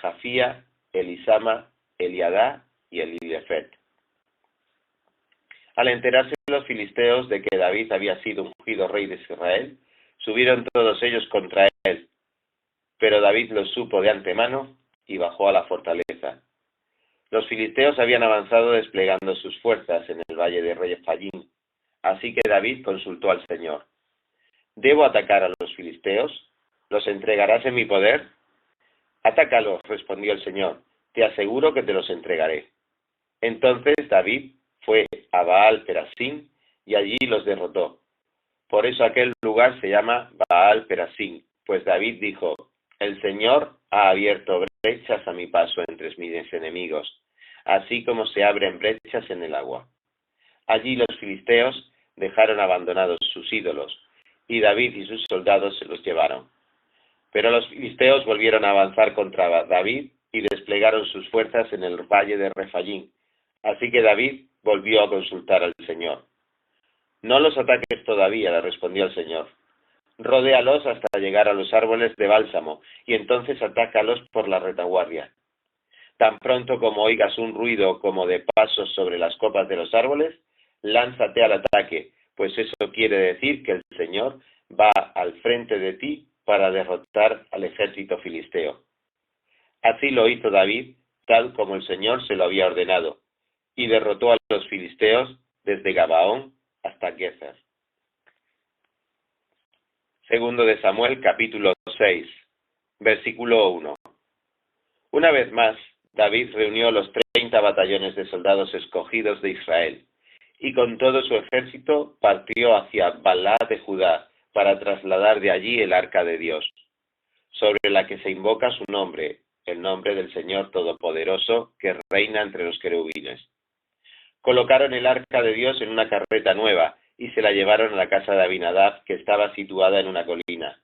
Jafía, Elisama, Eliadá y Elilefet. Al enterarse los filisteos de que David había sido ungido rey de Israel, subieron todos ellos contra él. Pero David lo supo de antemano y bajó a la fortaleza. Los filisteos habían avanzado desplegando sus fuerzas en el valle de Refayim. Así que David consultó al Señor: ¿Debo atacar a los filisteos? ¿Los entregarás en mi poder? Atácalos, respondió el Señor. Te aseguro que te los entregaré. Entonces David fue a Baal Perasim y allí los derrotó. Por eso aquel lugar se llama Baal Perasim, pues David dijo: El Señor ha abierto brechas a mi paso entre mis enemigos, así como se abren brechas en el agua. Allí los filisteos dejaron abandonados sus ídolos, y David y sus soldados se los llevaron. Pero los filisteos volvieron a avanzar contra David y desplegaron sus fuerzas en el valle de Refayim. Así que David volvió a consultar al Señor. No los ataques todavía, le respondió el Señor. Rodéalos hasta llegar a los árboles de bálsamo, y entonces atácalos por la retaguardia. Tan pronto como oigas un ruido como de pasos sobre las copas de los árboles, lánzate al ataque, pues eso quiere decir que el Señor va al frente de ti para derrotar al ejército filisteo. Así lo hizo David, tal como el Señor se lo había ordenado, y derrotó a los filisteos desde Gabaón hasta Gezer. Segundo de Samuel, capítulo 6, versículo 1. Una vez más, David reunió los 30 batallones de soldados escogidos de Israel, y con todo su ejército partió hacia Balá de Judá para trasladar de allí el arca de Dios, sobre la que se invoca su nombre, el nombre del Señor Todopoderoso, que reina entre los querubines. Colocaron el arca de Dios en una carreta nueva y se la llevaron a la casa de Abinadab, que estaba situada en una colina.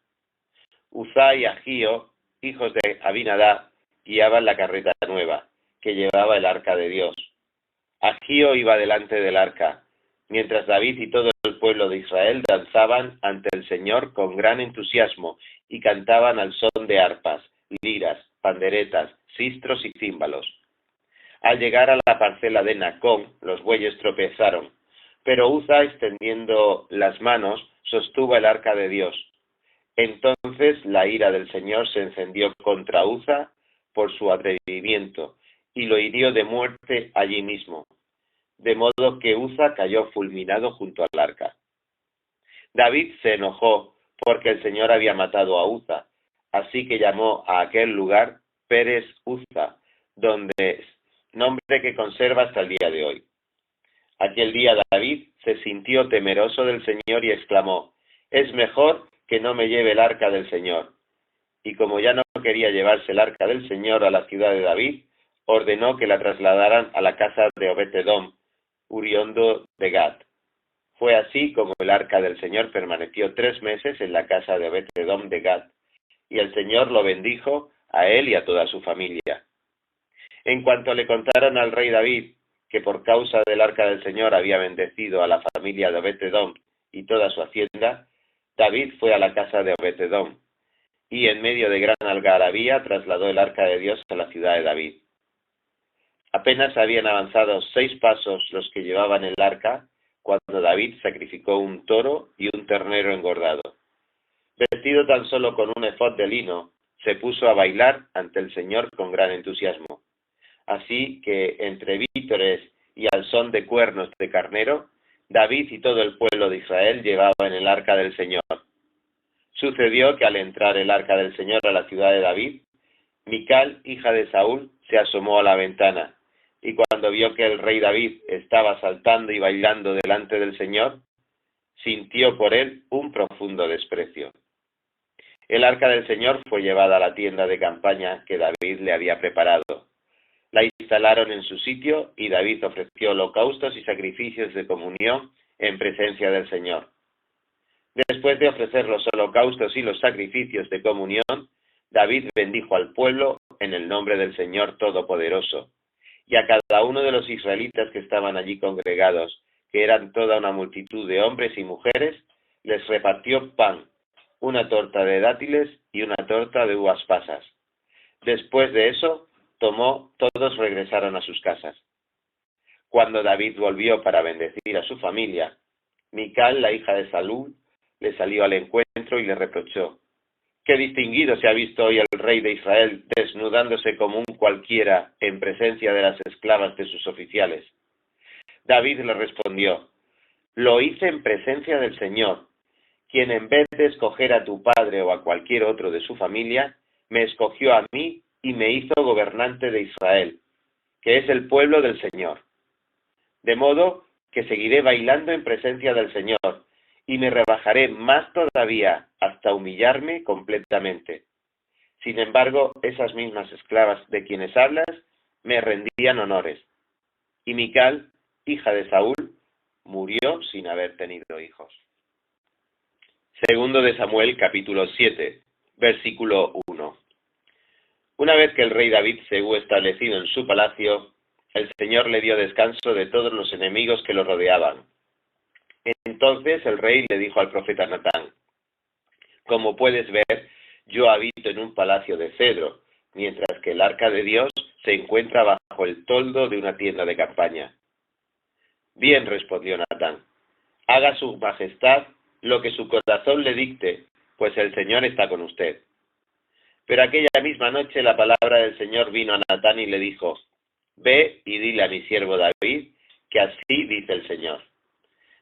Uzá y Agío, hijos de Abinadab, guiaban la carreta nueva, que llevaba el arca de Dios. Agío iba delante del arca, mientras David y todo el pueblo de Israel danzaban ante el Señor con gran entusiasmo y cantaban al son de arpas, liras, panderetas, sistros y címbalos. Al llegar a la parcela de Nacón, los bueyes tropezaron, pero Uzá, extendiendo las manos, sostuvo el arca de Dios. Entonces la ira del Señor se encendió contra Uzá por su atrevimiento, y lo hirió de muerte allí mismo, de modo que Uzá cayó fulminado junto al arca. David se enojó porque el Señor había matado a Uzá, así que llamó a aquel lugar Pérez Uzá, nombre que conserva hasta el día de hoy. Aquel día David se sintió temeroso del Señor y exclamó: «Es mejor que no me lleve el arca del Señor». Y como ya no quería llevarse el arca del Señor a la ciudad de David, ordenó que la trasladaran a la casa de Obed-Edom, uriondo de Gat. Fue así como el arca del Señor permaneció 3 meses en la casa de Obed-Edom de Gat, y el Señor lo bendijo a él y a toda su familia. En cuanto le contaron al rey David que por causa del arca del Señor había bendecido a la familia de Obed-Edom y toda su hacienda, David fue a la casa de Obed-Edom, y en medio de gran algarabía trasladó el arca de Dios a la ciudad de David. Apenas habían avanzado 6 pasos los que llevaban el arca, cuando David sacrificó un toro y un ternero engordado. Vestido tan solo con un efod de lino, se puso a bailar ante el Señor con gran entusiasmo. Así que, entre vítores y al son de cuernos de carnero, David y todo el pueblo de Israel llevaban el arca del Señor. Sucedió que al entrar el arca del Señor a la ciudad de David, Mical, hija de Saúl, se asomó a la ventana, y cuando vio que el rey David estaba saltando y bailando delante del Señor, sintió por él un profundo desprecio. El arca del Señor fue llevada a la tienda de campaña que David le había preparado. La instalaron en su sitio y David ofreció holocaustos y sacrificios de comunión en presencia del Señor. Después de ofrecer los holocaustos y los sacrificios de comunión, David bendijo al pueblo en el nombre del Señor Todopoderoso, y a cada uno de los israelitas que estaban allí congregados, que eran toda una multitud de hombres y mujeres, les repartió pan, una torta de dátiles y una torta de uvas pasas. Después de eso, todos regresaron a sus casas. Cuando David volvió para bendecir a su familia, Mical, la hija de Saúl, le salió al encuentro y le reprochó: «Qué distinguido se ha visto hoy el rey de Israel desnudándose como un cualquiera en presencia de las esclavas de sus oficiales». David le respondió: «Lo hice en presencia del Señor, quien en vez de escoger a tu padre o a cualquier otro de su familia, me escogió a mí y me hizo gobernante de Israel, que es el pueblo del Señor. De modo que seguiré bailando en presencia del Señor, y me rebajaré más todavía hasta humillarme completamente». Sin embargo, esas mismas esclavas de quienes hablas me rendían honores. Y Mical, hija de Saúl, murió sin haber tenido hijos. Segundo de Samuel, capítulo 7, versículo 1. Una vez que el rey David se hubo establecido en su palacio, el Señor le dio descanso de todos los enemigos que lo rodeaban. Entonces el rey le dijo al profeta Natán: «Como puedes ver, yo habito en un palacio de cedro, mientras que el arca de Dios se encuentra bajo el toldo de una tienda de campaña». «Bien», respondió Natán, «haga su majestad lo que su corazón le dicte, pues el Señor está con usted». Pero aquella misma noche la palabra del Señor vino a Natán y le dijo: «Ve y dile a mi siervo David que así dice el Señor: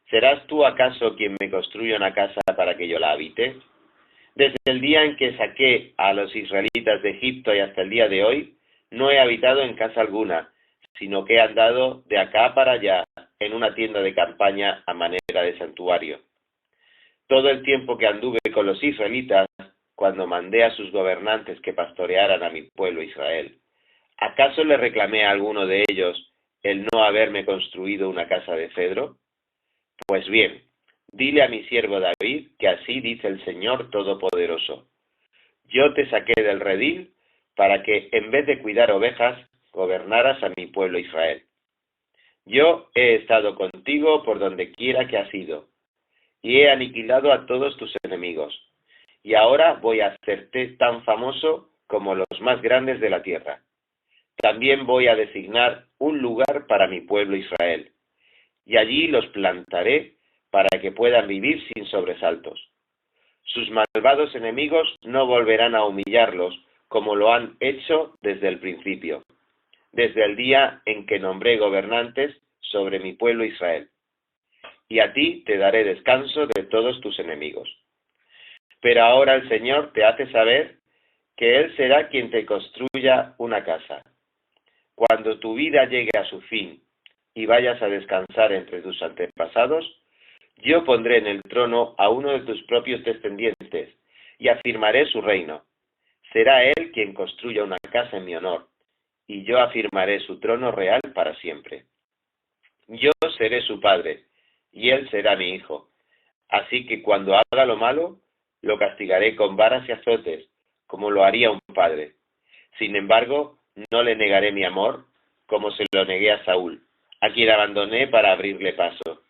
¿serás tú acaso quien me construya una casa para que yo la habite? Desde el día en que saqué a los israelitas de Egipto y hasta el día de hoy, no he habitado en casa alguna, sino que he andado de acá para allá en una tienda de campaña a manera de santuario. Todo el tiempo que anduve con los israelitas, cuando mandé a sus gobernantes que pastorearan a mi pueblo Israel, ¿acaso le reclamé a alguno de ellos el no haberme construido una casa de cedro? Pues bien, dile a mi siervo David que así dice el Señor Todopoderoso: yo te saqué del redil para que, en vez de cuidar ovejas, gobernaras a mi pueblo Israel. Yo he estado contigo por donde quiera que has ido, y he aniquilado a todos tus enemigos. Y ahora voy a hacerte tan famoso como los más grandes de la tierra. También voy a designar un lugar para mi pueblo Israel, y allí los plantaré para que puedan vivir sin sobresaltos. Sus malvados enemigos no volverán a humillarlos como lo han hecho desde el principio, desde el día en que nombré gobernantes sobre mi pueblo Israel. Y a ti te daré descanso de todos tus enemigos. Pero ahora el Señor te hace saber que Él será quien te construya una casa. Cuando tu vida llegue a su fin y vayas a descansar entre tus antepasados, yo pondré en el trono a uno de tus propios descendientes y afirmaré su reino. Será él quien construya una casa en mi honor, y yo afirmaré su trono real para siempre. Yo seré su padre, y él será mi hijo. Así que cuando haga lo malo, lo castigaré con varas y azotes, como lo haría un padre. Sin embargo, no le negaré mi amor, como se lo negué a Saúl, a quien abandoné para abrirle paso.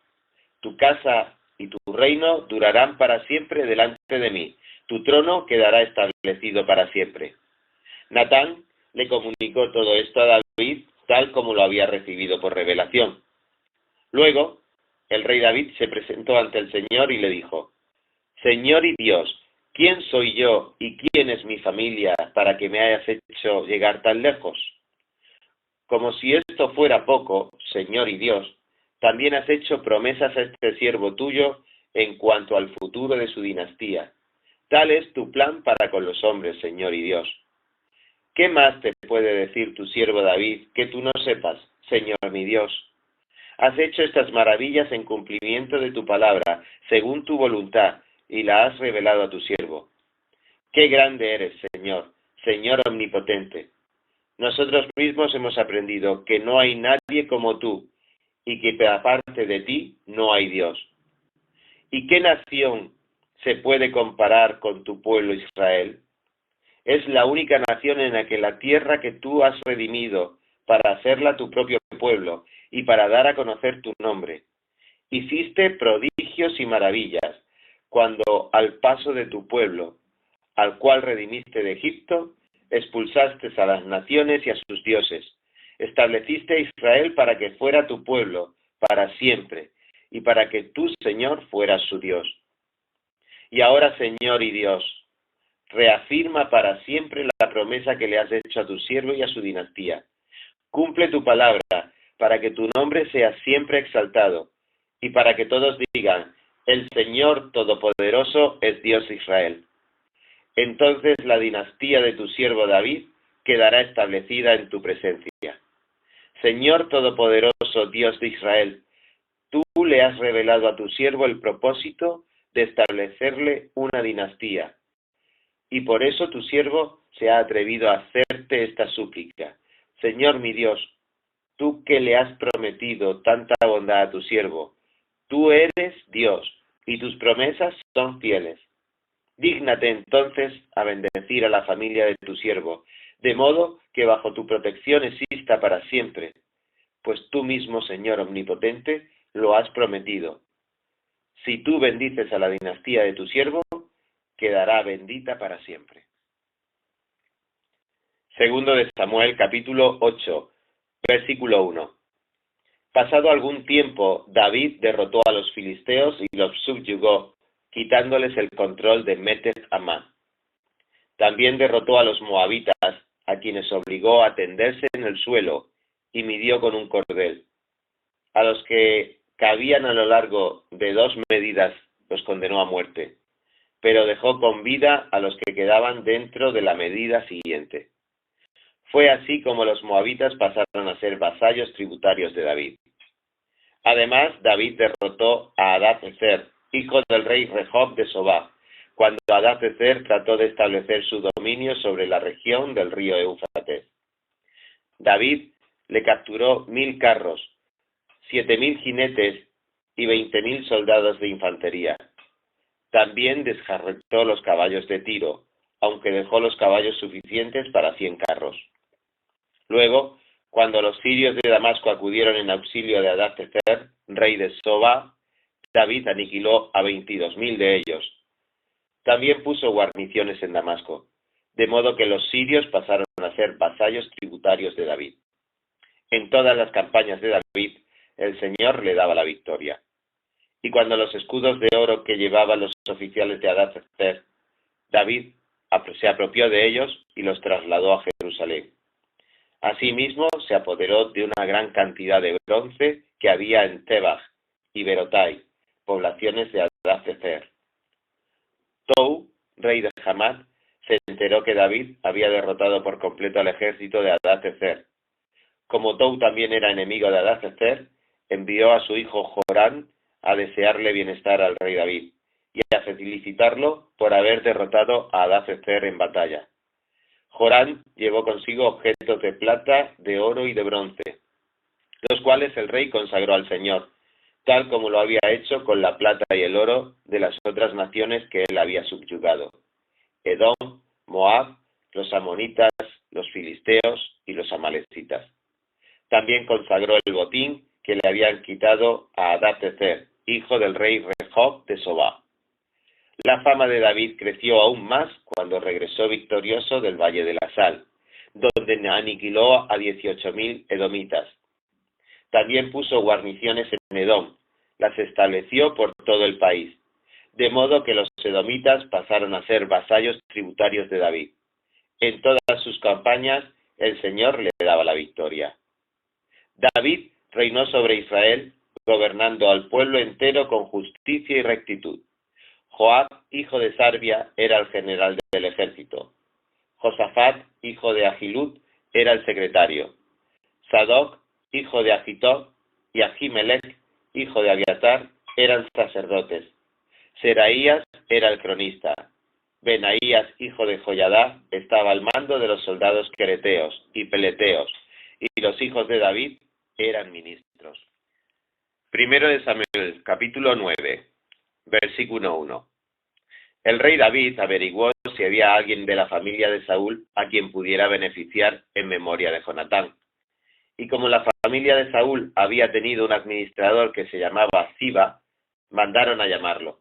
Tu casa y tu reino durarán para siempre delante de mí. Tu trono quedará establecido para siempre. Natán le comunicó todo esto a David tal como lo había recibido por revelación. Luego, el rey David se presentó ante el Señor y le dijo: Señor y Dios, ¿quién soy yo y quién es mi familia para que me hayas hecho llegar tan lejos? Como si esto fuera poco, Señor y Dios, también has hecho promesas a este siervo tuyo en cuanto al futuro de su dinastía. Tal es tu plan para con los hombres, Señor y Dios. ¿Qué más te puede decir tu siervo David que tú no sepas, Señor mi Dios? Has hecho estas maravillas en cumplimiento de tu palabra, según tu voluntad, y la has revelado a tu siervo. ¡Qué grande eres, Señor, Señor omnipotente! Nosotros mismos hemos aprendido que no hay nadie como tú, y que aparte de ti no hay Dios. ¿Y qué nación se puede comparar con tu pueblo Israel? Es la única nación en la que la tierra que tú has redimido para hacerla tu propio pueblo y para dar a conocer tu nombre. Hiciste prodigios y maravillas cuando al paso de tu pueblo, al cual redimiste de Egipto, expulsaste a las naciones y a sus dioses. Estableciste a Israel para que fuera tu pueblo para siempre y para que tú, Señor, fueras su Dios. Y ahora, Señor y Dios, reafirma para siempre la promesa que le has hecho a tu siervo y a su dinastía. Cumple tu palabra para que tu nombre sea siempre exaltado y para que todos digan: el Señor Todopoderoso es Dios de Israel. Entonces la dinastía de tu siervo David quedará establecida en tu presencia. Señor Todopoderoso, Dios de Israel, tú le has revelado a tu siervo el propósito de establecerle una dinastía, y por eso tu siervo se ha atrevido a hacerte esta súplica. Señor mi Dios, tú que le has prometido tanta bondad a tu siervo, tú eres Dios, y tus promesas son fieles. Dígnate entonces a bendecir a la familia de tu siervo, de modo que bajo tu protección exista para siempre, pues tú mismo, Señor omnipotente, lo has prometido. Si tú bendices a la dinastía de tu siervo, quedará bendita para siempre. Segundo de Samuel, capítulo 8, versículo 1. Pasado algún tiempo, David derrotó a los filisteos y los subyugó, quitándoles el control de Meteg Amá. También derrotó a los moabitas, a quienes obligó a tenderse en el suelo y midió con un cordel. A los que cabían a lo largo de 2 medidas los condenó a muerte. pero dejó con vida a los que quedaban dentro de la medida siguiente. Fue así como los moabitas pasaron a ser vasallos tributarios de David. Además, David derrotó a Hadad-ezer, hijo del rey Rehob de Sobá, cuando Hadad-ezer trató de establecer su dominio sobre la región del río Éufrates. David le capturó 1000 carros, 7000 jinetes y 20.000 soldados de infantería. También desjarretó los caballos de Tiro, aunque dejó los caballos suficientes para 100 carros. Luego, cuando los sirios de Damasco acudieron en auxilio de Hadad-ezer, rey de Sobá, David aniquiló a 22.000 de ellos. También puso guarniciones en Damasco, de modo que los sirios pasaron a ser vasallos tributarios de David. En todas las campañas de David, el Señor le daba la victoria. Y cuando los escudos de oro que llevaban los oficiales de Hadad-ezer, David se apropió de ellos y los trasladó a Jerusalén. Asimismo, se apoderó de una gran cantidad de bronce que había en Tebach y Berotai, poblaciones de Hadad-ezer. Tou, rey de Hamat, se enteró que David había derrotado por completo al ejército de Hadad-ezer. Como Tou también era enemigo de Hadad-ezer, envió a su hijo Jorán a desearle bienestar al rey David y a felicitarlo por haber derrotado a Hadad-ezer en batalla. Jorán llevó consigo objetos de plata, de oro y de bronce, los cuales el rey consagró al Señor, tal como lo había hecho con la plata y el oro de las otras naciones que él había subyugado: Edom, Moab, los amonitas, los filisteos y los amalecitas. También consagró el botín que le habían quitado a Hadad-ezer, hijo del rey Rehob de Sobá. La fama de David creció aún más cuando regresó victorioso del Valle de la Sal, donde aniquiló a 18.000 edomitas. También puso guarniciones en Edom, las estableció por todo el país, de modo que los edomitas pasaron a ser vasallos tributarios de David. En todas sus campañas, el Señor le daba la victoria. David reinó sobre Israel, gobernando al pueblo entero con justicia y rectitud. Joab, hijo de Sarbia, era el general del ejército. Josafat, hijo de Ahilud, era el secretario. Sadoc, hijo de Ahitob, y Ahimelech, hijo de Abiatar, eran sacerdotes. Seraías era el cronista. Benaías, hijo de Joiadá, estaba al mando de los soldados quereteos y peleteos, y los hijos de David eran ministros. Primero de Samuel, capítulo 9, versículo 1. El rey David averiguó si había alguien de la familia de Saúl a quien pudiera beneficiar en memoria de Jonatán. Y como la familia de Saúl había tenido un administrador que se llamaba Siba, mandaron a llamarlo.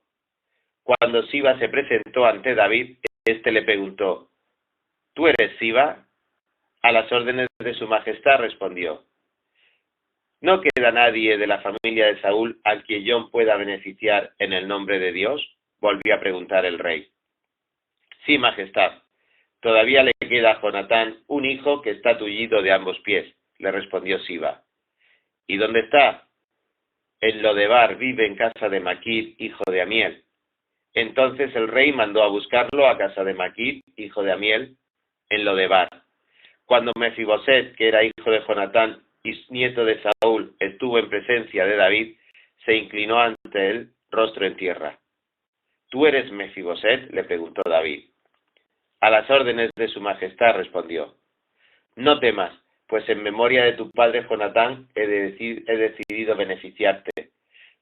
Cuando Siba se presentó ante David, éste le preguntó: ¿Tú eres Siba? A las órdenes de su majestad respondió. ¿No queda nadie de la familia de Saúl a quien yo pueda beneficiar en el nombre de Dios? Volvió a preguntar el rey. Sí, majestad. Todavía le queda a Jonatán un hijo que está tullido de ambos pies, le respondió Siba. ¿Y dónde está? En Lodebar, vive en casa de Maquir, hijo de Amiel. Entonces el rey mandó a buscarlo a casa de Maquir, hijo de Amiel, en Lodebar. Cuando Mefiboset, que era hijo de Jonatán y nieto de Saúl, estuvo en presencia de David, se inclinó ante él, rostro en tierra. ¿Tú eres Mefiboset?, le preguntó David. A las órdenes de su majestad respondió. No temas, pues en memoria de tu padre Jonatán he decidido beneficiarte.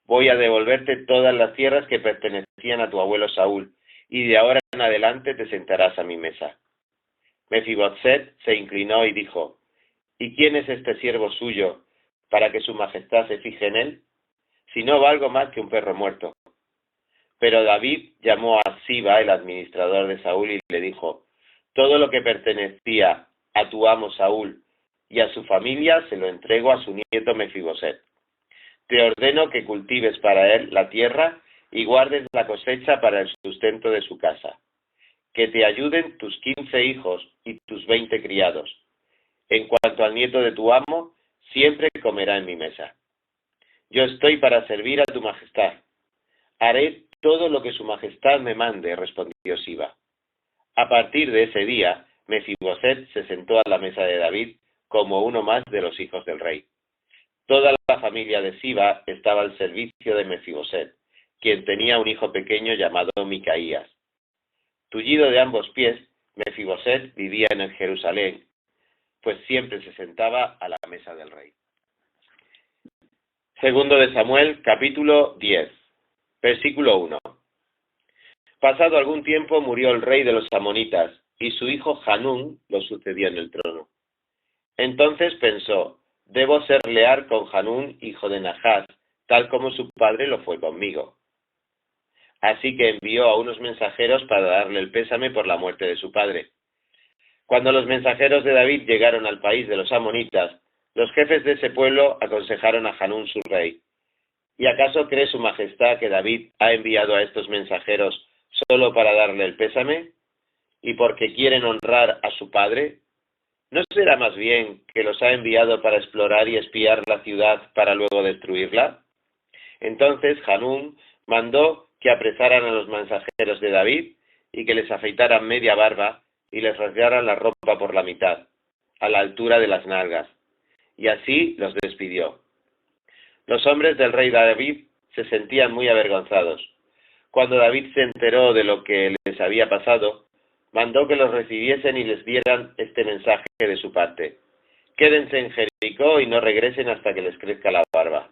Voy a devolverte todas las tierras que pertenecían a tu abuelo Saúl, y de ahora en adelante te sentarás a mi mesa. Mefiboset se inclinó y dijo, ¿y quién es este siervo suyo para que su majestad se fije en él? Si no valgo más que un perro muerto. Pero David llamó a Siba, el administrador de Saúl, y le dijo, todo lo que pertenecía a tu amo Saúl y a su familia se lo entrego a su nieto Mefiboset. Te ordeno que cultives para él la tierra y guardes la cosecha para el sustento de su casa. Que te ayuden tus 15 hijos y tus 20 criados. En cuanto al nieto de tu amo, siempre comerá en mi mesa. Yo estoy para servir a tu majestad. Haré Todo lo que su majestad me mande, respondió Siba. A partir de ese día, Mefiboset se sentó a la mesa de David como uno más de los hijos del rey. Toda la familia de Siba estaba al servicio de Mefiboset, quien tenía un hijo pequeño llamado Micaías. Tullido de ambos pies, Mefiboset vivía en el Jerusalén, pues siempre se sentaba a la mesa del rey. Segundo de Samuel, capítulo 10, versículo 1. Pasado algún tiempo murió el rey de los amonitas, y su hijo Hanún lo sucedió en el trono. Entonces pensó, debo ser leal con Hanún, hijo de Nahás, tal como su padre lo fue conmigo. Así que envió a unos mensajeros para darle el pésame por la muerte de su padre. Cuando los mensajeros de David llegaron al país de los amonitas, los jefes de ese pueblo aconsejaron a Hanún su rey. ¿Y acaso cree su majestad que David ha enviado a estos mensajeros solo para darle el pésame? ¿Y porque quieren honrar a su padre? ¿No será más bien que los ha enviado para explorar y espiar la ciudad para luego destruirla? Entonces Hanún mandó que apresaran a los mensajeros de David y que les afeitaran media barba y les rasgaran la ropa por la mitad, a la altura de las nalgas, y así los despidió. Los hombres del rey David se sentían muy avergonzados. Cuando David se enteró de lo que les había pasado, mandó que los recibiesen y les dieran este mensaje de su parte: quédense en Jericó y no regresen hasta que les crezca la barba.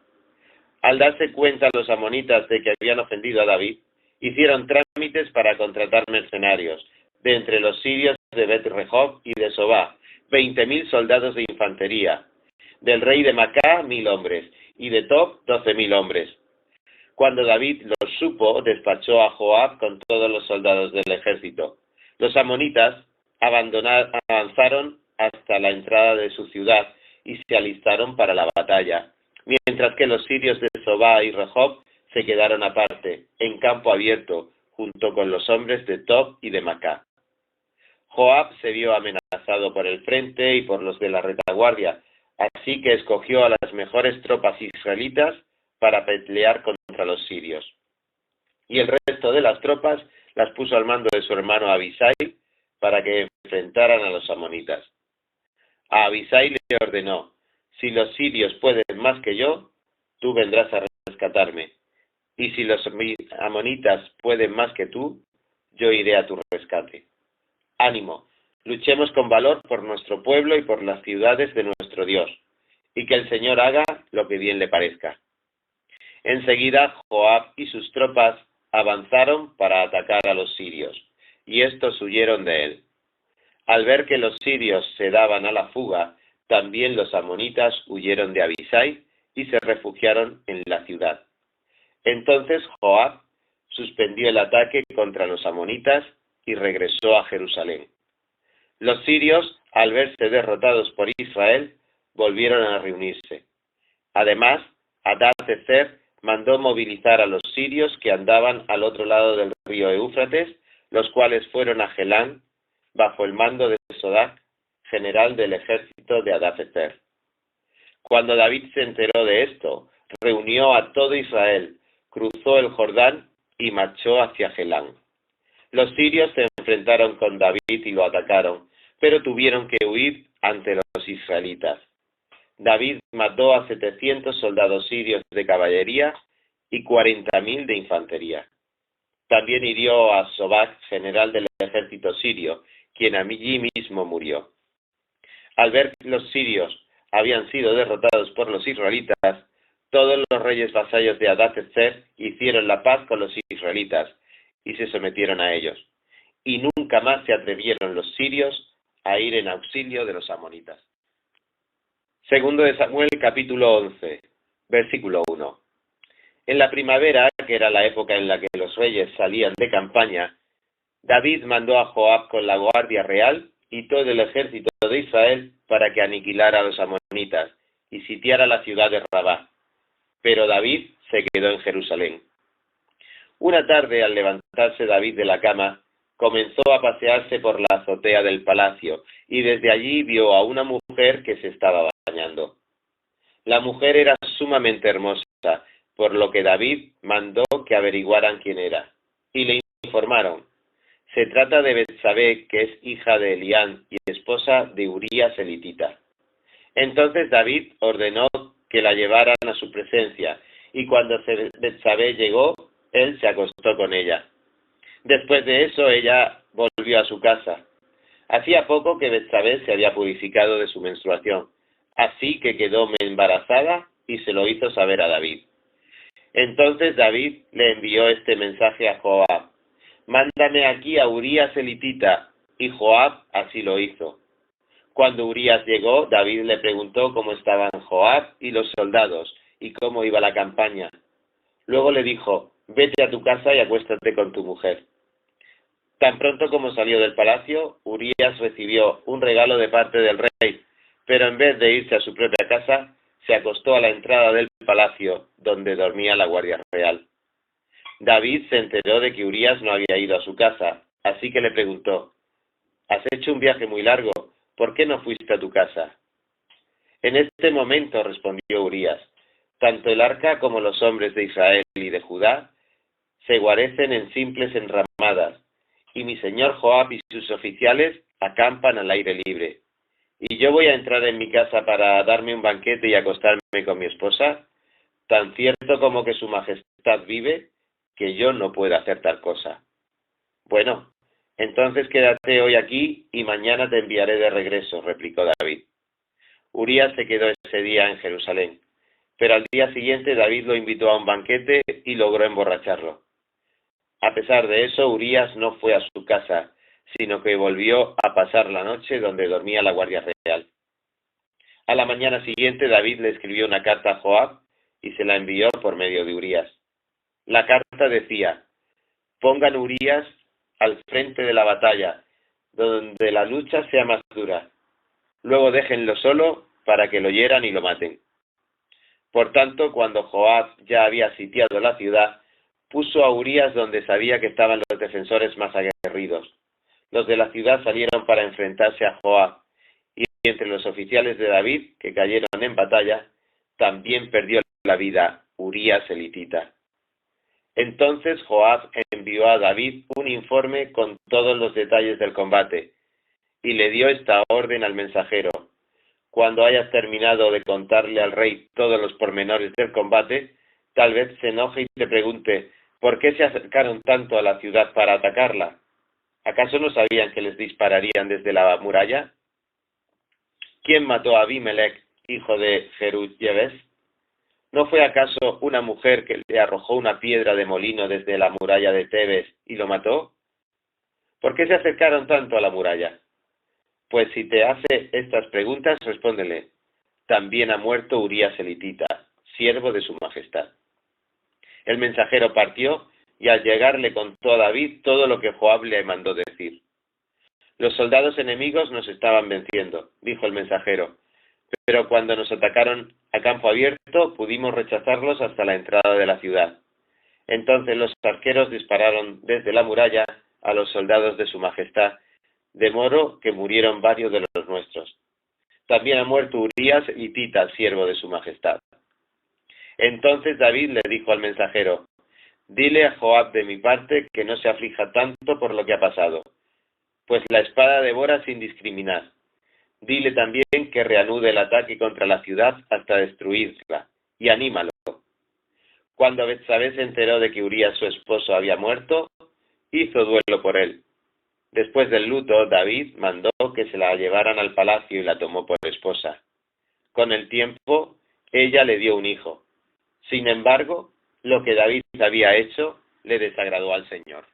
Al darse cuenta los amonitas de que habían ofendido a David, hicieron trámites para contratar mercenarios, de entre los sirios de Bet-Rehob y de Sobá, 20.000 soldados de infantería, del rey de Macá 1.000 hombres, y de Tob 12.000 hombres. Cuando David lo supo, despachó a Joab con todos los soldados del ejército. Los amonitas avanzaron hasta la entrada de su ciudad y se alistaron para la batalla, mientras que los sirios de Sobá y Rehob se quedaron aparte, en campo abierto, junto con los hombres de Tob y de Macá. Joab se vio amenazado por el frente y por los de la retaguardia, así que escogió a las mejores tropas israelitas para pelear contra los sirios. Y el resto de las tropas las puso al mando de su hermano Abisai para que enfrentaran a los amonitas. A Abisai le ordenó: si los sirios pueden más que yo, tú vendrás a rescatarme. Y si los amonitas pueden más que tú, yo iré a tu rescate. Ánimo, luchemos con valor por nuestro pueblo y por las ciudades de nuestro Dios, y que el Señor haga lo que bien le parezca. Enseguida Joab y sus tropas avanzaron para atacar a los sirios, y estos huyeron de él. Al ver que los sirios se daban a la fuga, también los amonitas huyeron de Abisai y se refugiaron en la ciudad. Entonces Joab suspendió el ataque contra los amonitas y regresó a Jerusalén. Los sirios, al verse derrotados por Israel, volvieron a reunirse. Además, Hadadezer mandó movilizar a los sirios que andaban al otro lado del río Éufrates, los cuales fueron a Gelán, bajo el mando de Sodac, general del ejército de Hadadezer. Cuando David se enteró de esto, reunió a todo Israel, cruzó el Jordán y marchó hacia Gelán. Los sirios se enfrentaron con David y lo atacaron, pero tuvieron que huir ante los israelitas. David mató a 700 soldados sirios de caballería y 40.000 de infantería. También hirió a Sobac, general del ejército sirio, quien allí mismo murió. Al ver que los sirios habían sido derrotados por los israelitas, todos los reyes vasallos de Hadadezer hicieron la paz con los israelitas y se sometieron a ellos. Y nunca más se atrevieron los sirios a ir en auxilio de los amonitas. Segundo de Samuel, capítulo 11, versículo 1. En la primavera, que era la época en la que los reyes salían de campaña, David mandó a Joab con la guardia real y todo el ejército de Israel para que aniquilara a los amonitas y sitiara la ciudad de Rabá. Pero David se quedó en Jerusalén. Una tarde, al levantarse David de la cama, comenzó a pasearse por la azotea del palacio y desde allí vio a una mujer que se estaba bañando. La mujer era sumamente hermosa, por lo que David mandó que averiguaran quién era, y le informaron: se trata de Betsabé, que es hija de Elián y esposa de Urías elitita. Entonces David ordenó que la llevaran a su presencia, y cuando Betsabé llegó, él se acostó con ella. Después de eso, ella volvió a su casa. Hacía poco que Betsabé se había purificado de su menstruación, así que quedó embarazada y se lo hizo saber a David. Entonces David le envió este mensaje a Joab: mándame aquí a Urías elitita, y Joab así lo hizo. Cuando Urías llegó, David le preguntó cómo estaban Joab y los soldados, y cómo iba la campaña. Luego le dijo: vete a tu casa y acuéstate con tu mujer. Tan pronto como salió del palacio, Urías recibió un regalo de parte del rey, pero en vez de irse a su propia casa, se acostó a la entrada del palacio, donde dormía la guardia real. David se enteró de que Urías no había ido a su casa, así que le preguntó: has hecho un viaje muy largo, ¿por qué no fuiste a tu casa? En este momento, respondió Urías, tanto el arca como los hombres de Israel y de Judá se guarecen en simples enramadas, y mi señor Joab y sus oficiales acampan al aire libre. ¿Y yo voy a entrar en mi casa para darme un banquete y acostarme con mi esposa? Tan cierto como que su majestad vive, que yo no puedo hacer tal cosa. Bueno, entonces quédate hoy aquí y mañana te enviaré de regreso, replicó David. Urías se quedó ese día en Jerusalén, pero al día siguiente David lo invitó a un banquete y logró emborracharlo. A pesar de eso, Urías no fue a su casa, sino que volvió a pasar la noche donde dormía la guardia real. A la mañana siguiente, David le escribió una carta a Joab y se la envió por medio de Urías. La carta decía: pongan Urías al frente de la batalla, donde la lucha sea más dura. Luego déjenlo solo para que lo hieran y lo maten. Por tanto, cuando Joab ya había sitiado la ciudad, puso a Urías donde sabía que estaban los defensores más aguerridos. Los de la ciudad salieron para enfrentarse a Joab, y entre los oficiales de David, que cayeron en batalla, también perdió la vida Urías elitita. Entonces Joab envió a David un informe con todos los detalles del combate, y le dio esta orden al mensajero: cuando hayas terminado de contarle al rey todos los pormenores del combate, tal vez se enoje y te pregunte: ¿por qué se acercaron tanto a la ciudad para atacarla? ¿Acaso no sabían que les dispararían desde la muralla? ¿Quién mató a Abimelech, hijo de Jerut-Jebes? ¿No fue acaso una mujer que le arrojó una piedra de molino desde la muralla de Tebes y lo mató? ¿Por qué se acercaron tanto a la muralla? Pues si te hace estas preguntas, respóndele: también ha muerto Urías elitita, siervo de su majestad. El mensajero partió y al llegar le contó a David todo lo que Joab le mandó decir. Los soldados enemigos nos estaban venciendo, dijo el mensajero, pero cuando nos atacaron a campo abierto pudimos rechazarlos hasta la entrada de la ciudad. Entonces los arqueros dispararon desde la muralla a los soldados de su majestad, de modo que murieron varios de los nuestros. También ha muerto Urías hitita, siervo de su majestad. Entonces David le dijo al mensajero: dile a Joab de mi parte que no se aflija tanto por lo que ha pasado, pues la espada devora sin discriminar. Dile también que reanude el ataque contra la ciudad hasta destruirla, y anímalo. Cuando Betsabé se enteró de que Urías, su esposo, había muerto, hizo duelo por él. Después del luto, David mandó que se la llevaran al palacio y la tomó por esposa. Con el tiempo, ella le dio un hijo. Sin embargo, lo que David había hecho le desagradó al Señor.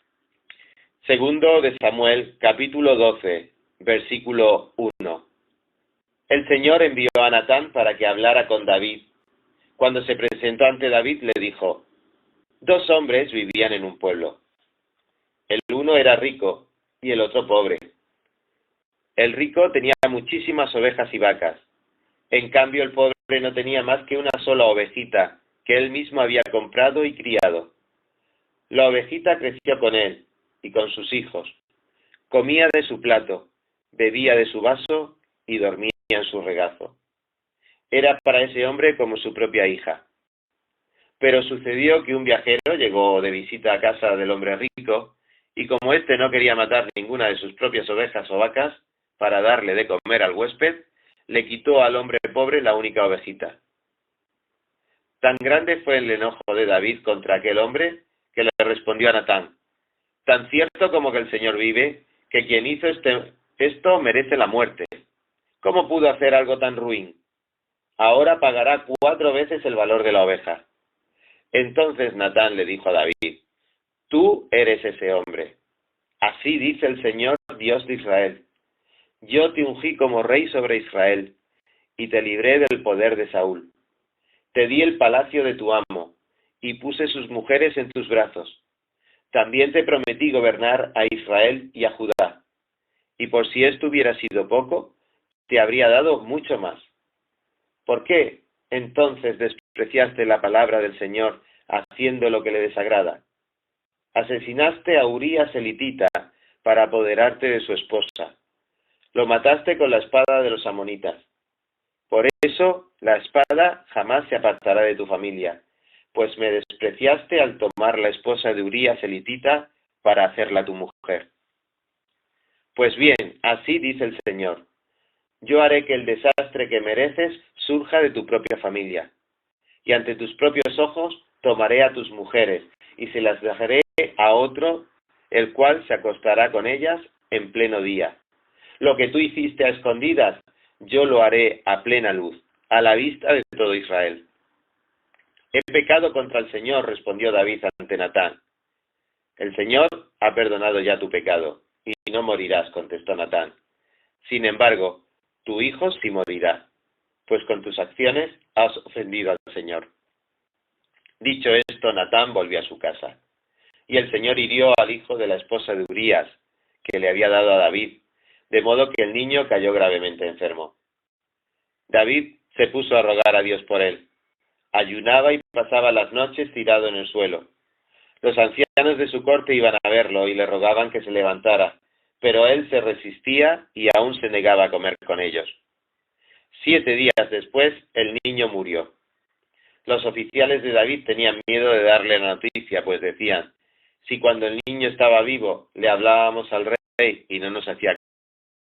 Segundo de Samuel, capítulo 12, versículo 1. El Señor envió a Natán para que hablara con David. Cuando se presentó ante David, le dijo: dos hombres vivían en un pueblo. El uno era rico y el otro pobre. El rico tenía muchísimas ovejas y vacas. En cambio, el pobre no tenía más que una sola ovejita, que él mismo había comprado y criado. La ovejita creció con él y con sus hijos. Comía de su plato, bebía de su vaso y dormía en su regazo. Era para ese hombre como su propia hija. Pero sucedió que un viajero llegó de visita a casa del hombre rico, y como éste no quería matar ninguna de sus propias ovejas o vacas para darle de comer al huésped, le quitó al hombre pobre la única ovejita. Tan grande fue el enojo de David contra aquel hombre, que le respondió a Natán: tan cierto como que el Señor vive, que quien hizo esto merece la muerte. ¿Cómo pudo hacer algo tan ruin? Ahora pagará 4 veces el valor de la oveja. Entonces Natán le dijo a David: tú eres ese hombre. Así dice el Señor, Dios de Israel: yo te ungí como rey sobre Israel, y te libré del poder de Saúl. Te di el palacio de tu amo, y puse sus mujeres en tus brazos. También te prometí gobernar a Israel y a Judá, y por si esto hubiera sido poco, te habría dado mucho más. ¿Por qué entonces despreciaste la palabra del Señor, haciendo lo que le desagrada? Asesinaste a Urías elitita para apoderarte de su esposa. Lo mataste con la espada de los amonitas. Por eso la espada jamás se apartará de tu familia, pues me despreciaste al tomar la esposa de Urías elitita para hacerla tu mujer. Pues bien, así dice el Señor: yo haré que el desastre que mereces surja de tu propia familia, y ante tus propios ojos tomaré a tus mujeres, y se las dejaré a otro, el cual se acostará con ellas en pleno día. Lo que tú hiciste a escondidas, yo lo haré a plena luz, a la vista de todo Israel. He pecado contra el Señor, respondió David ante Natán. El Señor ha perdonado ya tu pecado, y no morirás, contestó Natán. Sin embargo, tu hijo sí morirá, pues con tus acciones has ofendido al Señor. Dicho esto, Natán volvió a su casa, y el Señor hirió al hijo de la esposa de Urías, que le había dado a David, de modo que el niño cayó gravemente enfermo. David se puso a rogar a Dios por él. Ayunaba y pasaba las noches tirado en el suelo. Los ancianos de su corte iban a verlo y le rogaban que se levantara, pero él se resistía y aún se negaba a comer con ellos. 7 días después, el niño murió. Los oficiales de David tenían miedo de darle la noticia, pues decían: si cuando el niño estaba vivo le hablábamos al rey y no nos hacía